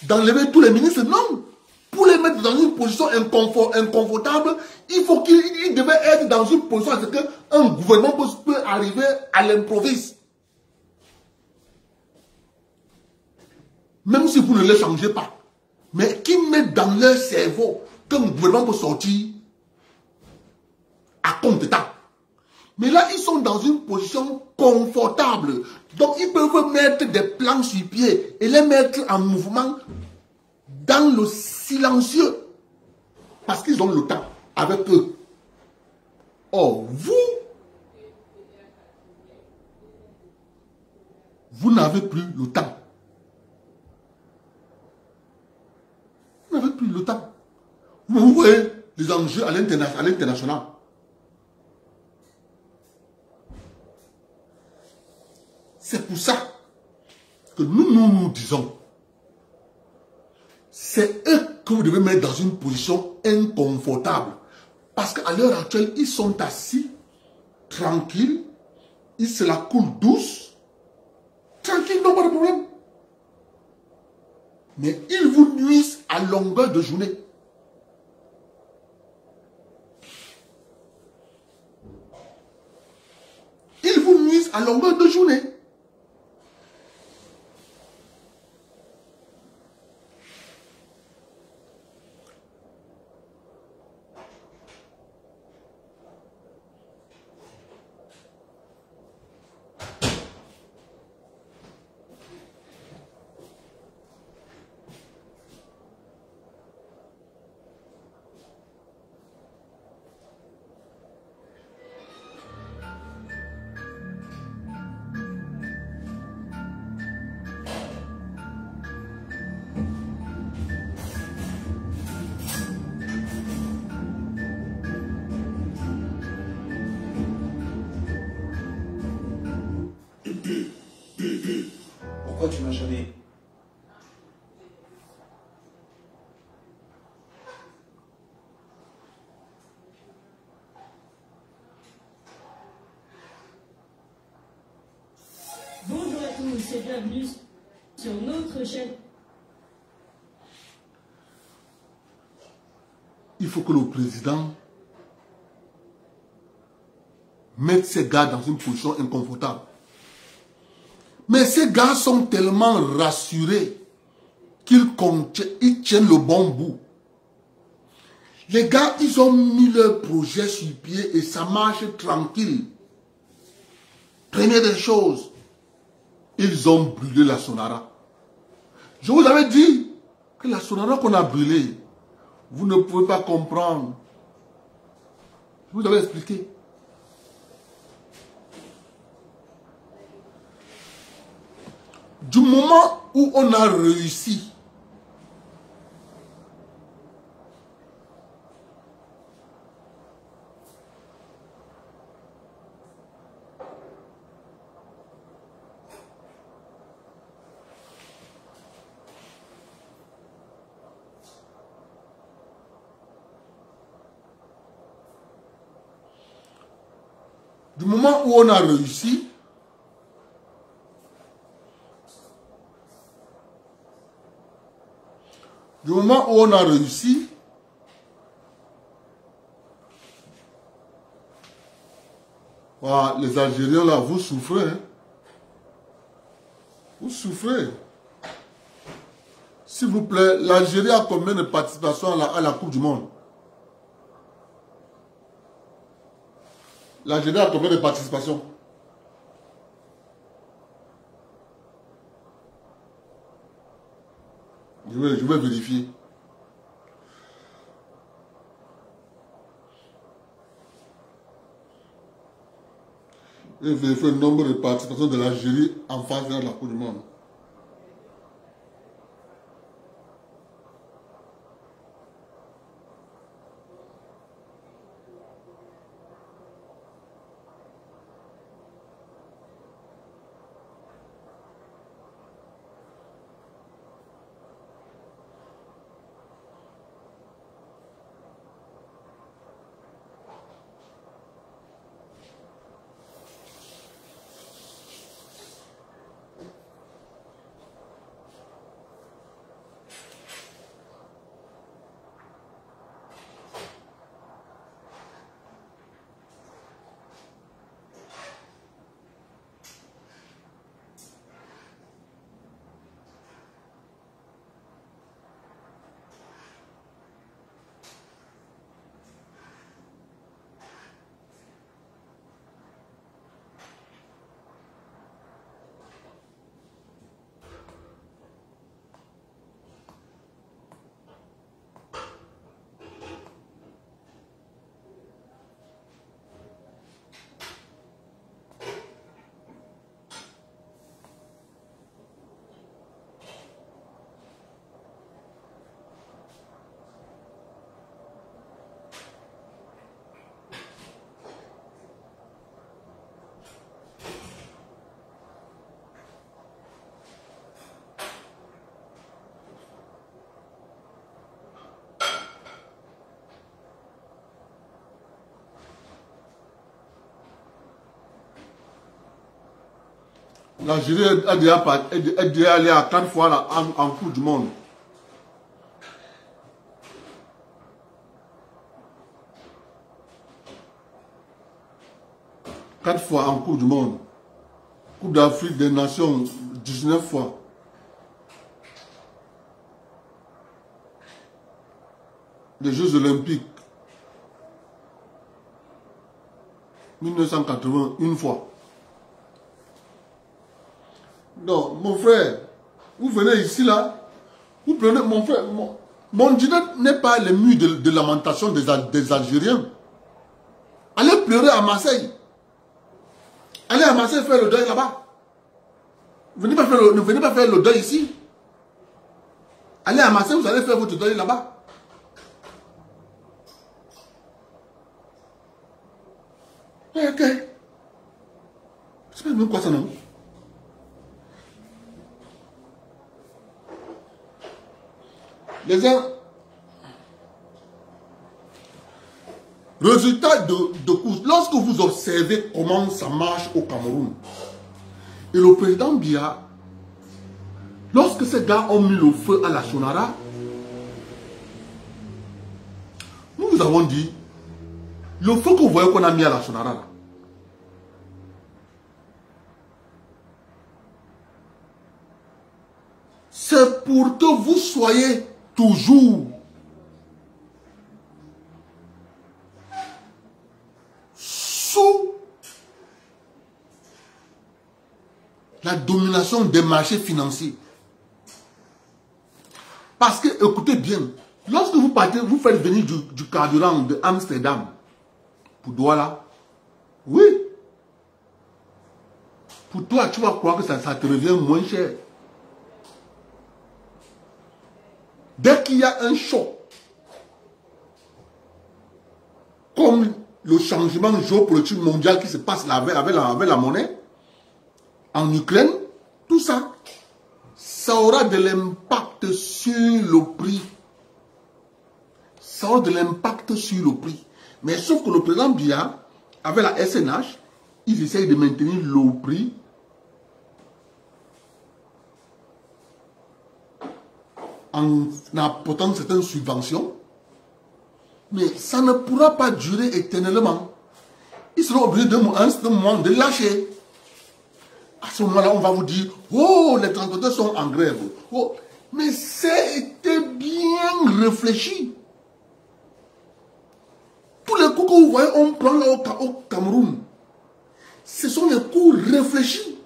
S3: d'enlever tous les ministres. Non. Pour les mettre dans une position inconfortable, il faut qu'ils devaient être dans une position à ce qu'un gouvernement peut arriver à l'improviste. Même si vous ne les changez pas. Mais qu'ils mettent dans leur cerveau qu'un gouvernement peut sortir à compte temps. Mais là, ils sont dans une position confortable. Donc, ils peuvent mettre des plans sur pied et les mettre en mouvement dans le silencieux. Parce qu'ils ont le temps avec eux. Or, vous n'avez plus le temps. Vous n'avez plus le temps. Vous voyez les enjeux à l'international. C'est pour ça que nous disons, c'est eux que vous devez mettre dans une position inconfortable. Parce qu'à l'heure actuelle, ils sont assis, tranquilles, ils se la coulent douce, tranquilles, non pas de problème. Mais ils vous nuisent à longueur de journée. Ils vous nuisent à longueur de journée.
S8: Pourquoi tu m'as jamais...
S9: Bonjour à tous et bienvenue sur notre chaîne.
S3: Il faut que le président mette ses gars dans une position inconfortable. Mais ces gars sont tellement rassurés qu'ils tiennent le bon bout. Les gars, ils ont mis leur projet sur pied et ça marche tranquille. Première des choses, ils ont brûlé la Sonara. Je vous avais dit que la Sonara qu'on a brûlée, vous ne pouvez pas comprendre. Je vous avais expliqué. Du moment où on a réussi du moment où on a réussi, du moment où on a réussi, Ah, les Algériens là, vous souffrez. Hein? Vous souffrez. S'il vous plaît, l'Algérie a combien de participations à la Coupe du Monde? L'Algérie a combien de participations? Je vais vérifier. Je vais vérifier le nombre de participations de l'Algérie en phase de la Coupe du Monde. L'Algérie est déjà allée à 4 fois là, en Coupe du Monde. Quatre fois en Coupe du Monde. Coupe d'Afrique des Nations, 19 fois. Les Jeux Olympiques, 1980, une fois. Non, mon frère, vous venez ici là, vous prenez, mon frère, mon dîner n'est pas le mur de lamentation des Algériens. Allez pleurer à Marseille. Allez à Marseille faire le deuil là-bas. Ne venez pas faire le deuil ici. Allez à Marseille, vous allez faire votre deuil là-bas. Ok. C'est pas même quoi ça non? Les gens, résultat de course, lorsque vous observez comment ça marche au Cameroun, et le président Biya, lorsque ces gars ont mis le feu à la Sonara, nous vous avons dit, le feu que vous voyez qu'on a mis à la Sonara, là, c'est pour que vous soyez toujours sous la domination des marchés financiers. Parce que, écoutez bien, lorsque vous partez, vous faites venir du carburant de Amsterdam pour Douala, oui, pour toi, tu vas croire que ça te revient moins cher. Dès qu'il y a un choc, comme le changement géopolitique mondial qui se passe là avec la monnaie, en Ukraine, tout ça, ça aura de l'impact sur le prix. Ça aura de l'impact sur le prix. Mais sauf que le président Biya, avec la SNH, ils essayent de maintenir le prix en apportant certaines subventions, mais ça ne pourra pas durer éternellement. ils seront obligés de moment de lâcher. À ce moment-là, on va vous dire, oh, les transporteurs sont en grève. Oh, mais c'était bien réfléchi. Tous les coups que vous voyez, on prend là au Cameroun. Ce sont les coups réfléchis.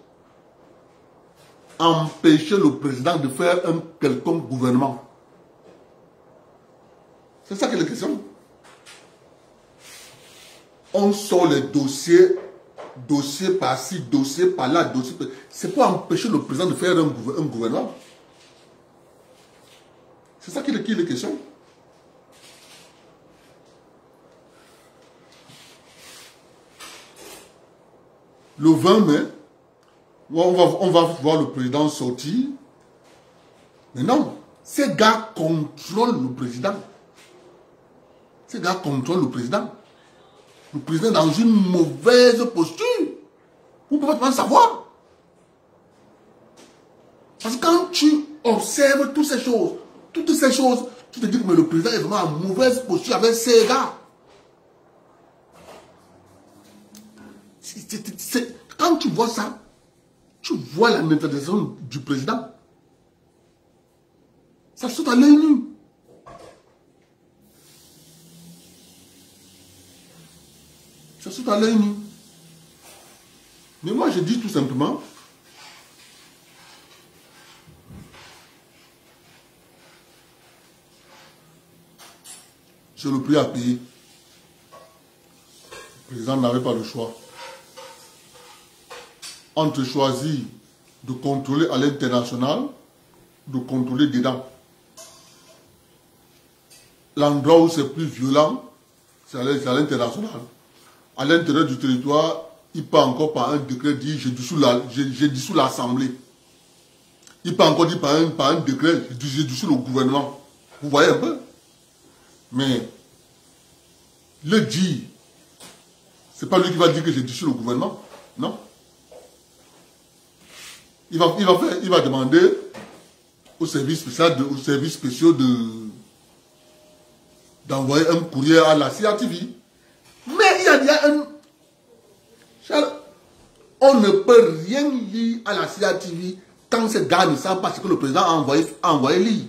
S3: Empêcher le président de faire un quelconque gouvernement. C'est ça qui est la question. On sort les dossiers, dossier par-ci, dossier par-là, dossier par-là. C'est pour empêcher le président de faire un gouvernement. C'est ça qui est la question. Le 20 mai, on va voir le président sortir. Mais non, ces gars contrôlent le président. Ces gars contrôlent le président. Le président est dans une mauvaise posture. Vous ne pouvez pas savoir. Parce que quand tu observes toutes ces choses, tu te dis que le président est vraiment en mauvaise posture avec ces gars. Quand tu vois ça, tu vois la neutralisation du président. Ça saute à l'œil nu. Ça saute à l'œil nu. Mais moi, je dis tout simplement, c'est le prix à payer. Le président n'avait pas le choix. Entre choisir de contrôler à l'international, de contrôler dedans. L'endroit où c'est plus violent, c'est à l'international. À l'intérieur du territoire, il peut encore par un décret dire j'ai dissous l'Assemblée. Il peut encore dire par un décret j'ai dissous le gouvernement. Vous voyez un peu? Mais le dire, c'est pas lui qui va dire que j'ai dissous le gouvernement. Non. Il va demander aux services spéciaux d'envoyer un courrier à la CRTV. Mais il y a un... On ne peut rien lire à la CRTV quand ces gars ne savent pas ce que le président a envoyé lire.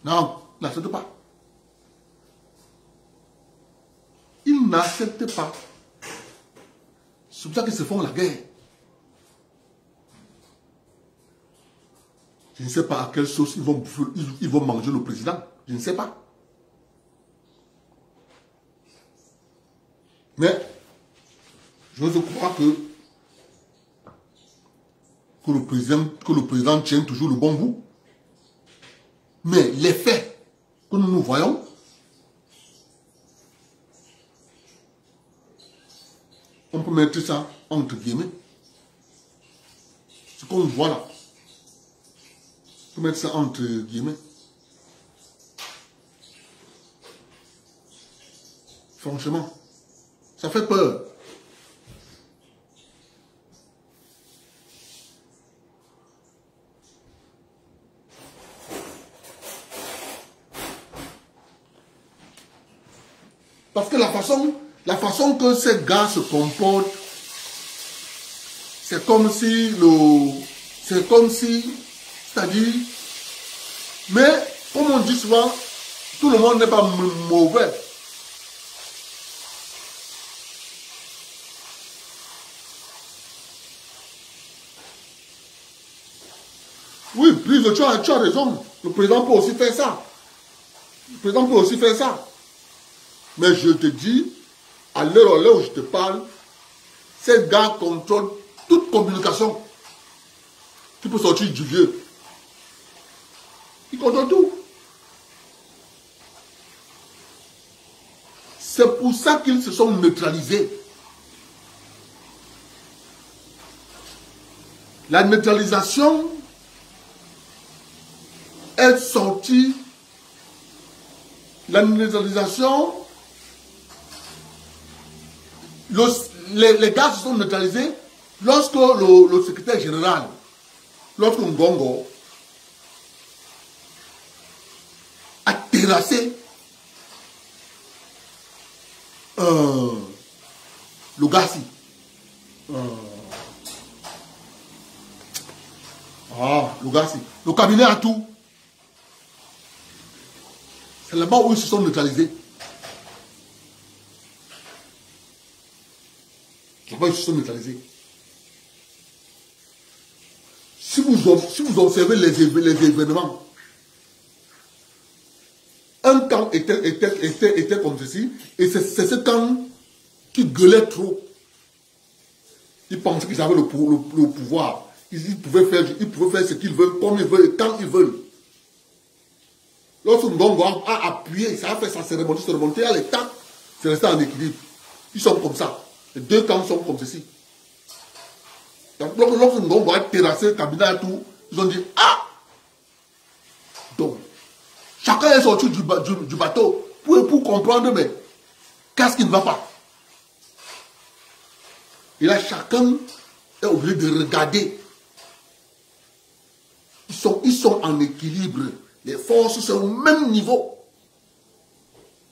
S3: Non, n'accepte pas. Ils n'acceptent pas. C'est pour ça qu'ils se font la guerre. Je ne sais pas à quelle sauce ils vont manger le président. Je ne sais pas. Mais, je crois que le président tient toujours le bon bout. Mais les faits que nous voyons, on peut mettre ça entre guillemets. Ce qu'on voit là. On peut mettre ça entre guillemets. Franchement, ça fait peur. Parce que la façon que ces gars se comportent, c'est comme si, c'est-à-dire, mais comme on dit souvent, tout le monde n'est pas mauvais. Oui, plus tu as raison. Le président peut aussi faire ça. Le président peut aussi faire ça. Mais je te dis, à l'heure où je te parle, ces gars contrôlent toute communication qui peut sortir du vieux. Ils contrôlent tout. C'est pour ça qu'ils se sont neutralisés. La neutralisation est sortie. La neutralisation, les gars se sont neutralisés lorsque le secrétaire général, lorsque Ngongo a terrassé Le gars-ci. Le gars-ci. Le cabinet a tout. C'est là-bas où ils se sont neutralisés. Là-bas, ils se sont neutralisés. Si vous observez les événements, un camp était comme ceci, et c'est ce camp qui gueulait trop. Ils pensaient qu'ils avaient le pouvoir. Ils pouvaient faire ce qu'ils veulent, comme ils veulent, et quand ils veulent. Lorsque Ngongo a appuyé, ça a fait, ça s'est remonté à l'état, c'est resté en équilibre. Ils sont comme ça. Les deux camps sont comme ceci. Donc, lorsque Ngongo a terrassé le cabinet et tout, ils ont dit, ah! Donc, chacun est sorti du bateau pour comprendre, mais qu'est-ce qui ne va pas? Et là, chacun est obligé de regarder. Ils sont en équilibre. Les forces sont au même niveau.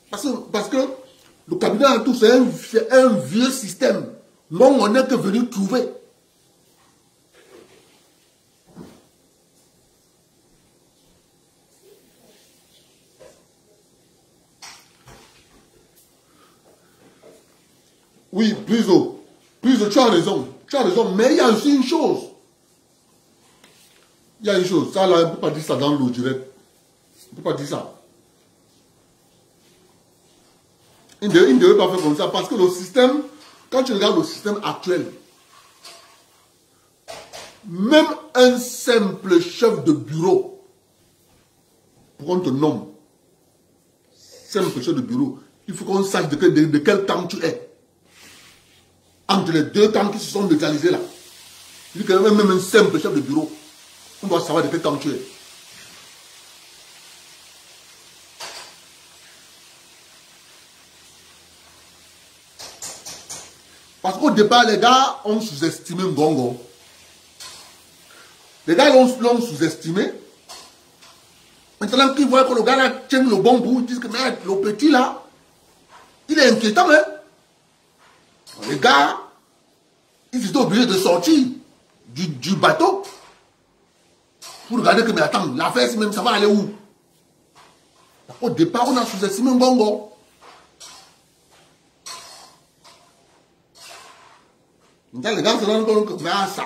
S3: Parce que le cabinet en tout, c'est un vieux système. Non, on n'est que venu trouver. Oui, Pluso, tu as raison. Tu as raison, mais il y a aussi une chose. Il y a une chose. Ça, là, on ne peut pas dire ça dans l'eau direct. On ne peut pas dire ça. Il ne devait pas faire comme ça parce que le système, quand tu regardes le système actuel, même un simple chef de bureau, pour qu'on te nomme, simple chef de bureau, il faut qu'on sache de quel camp tu es. Entre les deux camps qui se sont neutralisés là. Il dit que même un simple chef de bureau, on doit savoir de quel camp tu es. Parce qu'au départ, les gars ont sous-estimé Ngongo. Les gars l'ont sous-estimé. Maintenant qu'ils voient que le gars là tient le bon bout, ils disent que mais, le petit là, il est inquiétant, hein. Les gars, ils étaient obligés de sortir du bateau pour regarder que, mais attends, l'affaire, même ça va aller où? Au départ, on a sous-estimé Ngongo. Maintenant, les gars se rendent compte que, mais ça.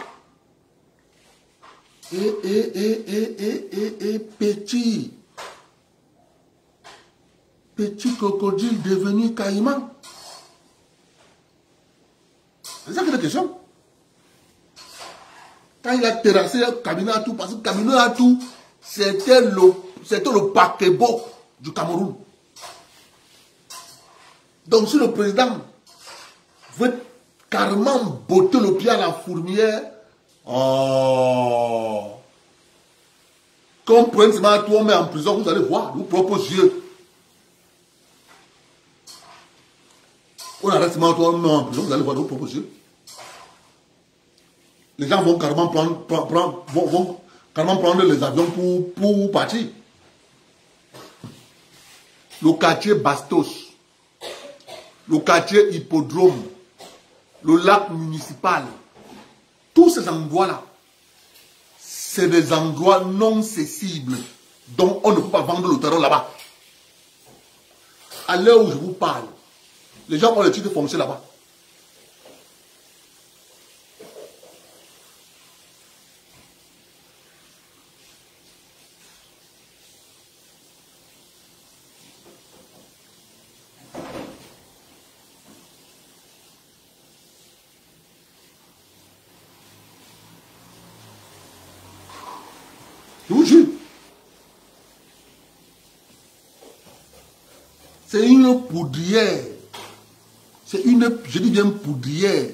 S3: Petit crocodile devenu caïman. C'est ça que la question. Quand il a terrassé Cabinet Atou, parce que Cabinet Atou, c'était le paquebot du Cameroun. Donc si le président veut carrément botter le pied à la fourmière, qu'on prenne ce Atou, on met en prison, vous allez voir, vos propres yeux. On arrête ce Atou, on met en prison, vous allez voir vos propres yeux. Les gens vont carrément prendre les avions pour partir. Le quartier Bastos, le quartier Hippodrome, le lac municipal, tous ces endroits-là, c'est des endroits non cessibles, donc on ne peut pas vendre le terrain là-bas. À l'heure où je vous parle, les gens ont le titre foncier là-bas. Je vous jure. C'est une poudrière. C'est une, je dis bien poudrière.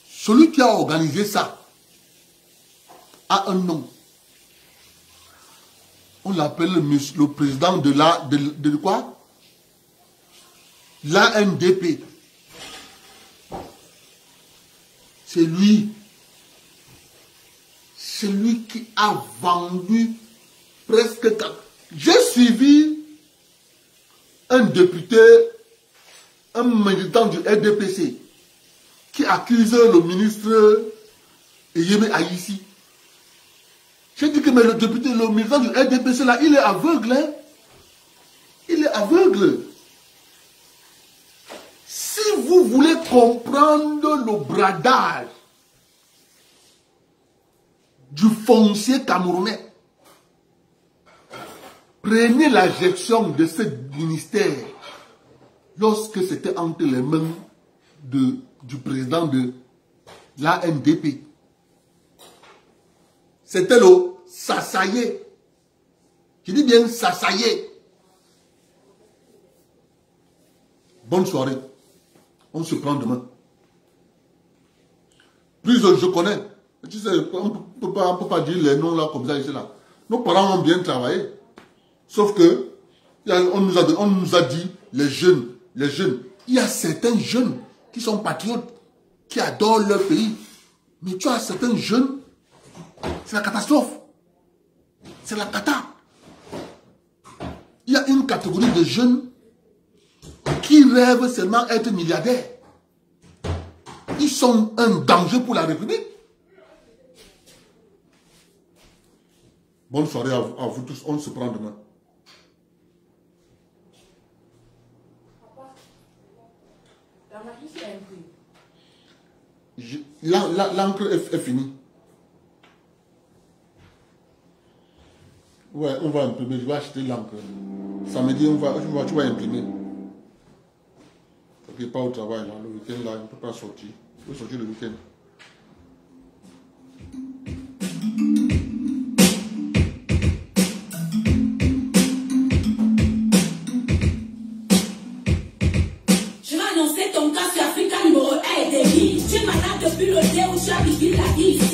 S3: Celui qui a organisé ça a un nom. On l'appelle le président de quoi? L'ANDP. C'est lui. C'est lui qui a vendu presque... J'ai suivi un député, un militant du RDPC, qui accuse le ministre Yémé Aïssi. J'ai dit que mais le député, le militant du RDPC là, il est aveugle. Hein? Il est aveugle. Si vous voulez comprendre le bradage du foncier camerounais, prenez la gestion de ce ministère lorsque c'était entre les mains du président de l'ANDP. C'était le Sassaye. Je dis bien Sassaye. Bonne soirée. On se prend demain. Plus je connais. Tu sais, on ne peut pas dire les noms là comme ça ici là. Nos parents ont bien travaillé. Sauf que, on nous a dit, les jeunes. Il y a certains jeunes qui sont patriotes, qui adorent leur pays. Mais tu as certains jeunes, c'est la catastrophe. C'est la cata. Il y a une catégorie de jeunes qui rêvent seulement être milliardaires. Ils sont un danger pour la République. Bonne soirée à vous tous. On se prend demain. L'encre est finie. Ouais, on va imprimer. Je vais acheter l'encre. Samedi, tu vas imprimer. Ok, pas au travail, là. Le week-end, là, on ne peut pas sortir. Il faut sortir le week-end.
S1: Je vais annoncer ton cas sur Africa numéro 1 et des vies. Tu es malade depuis le dé où tu as vécu la vie.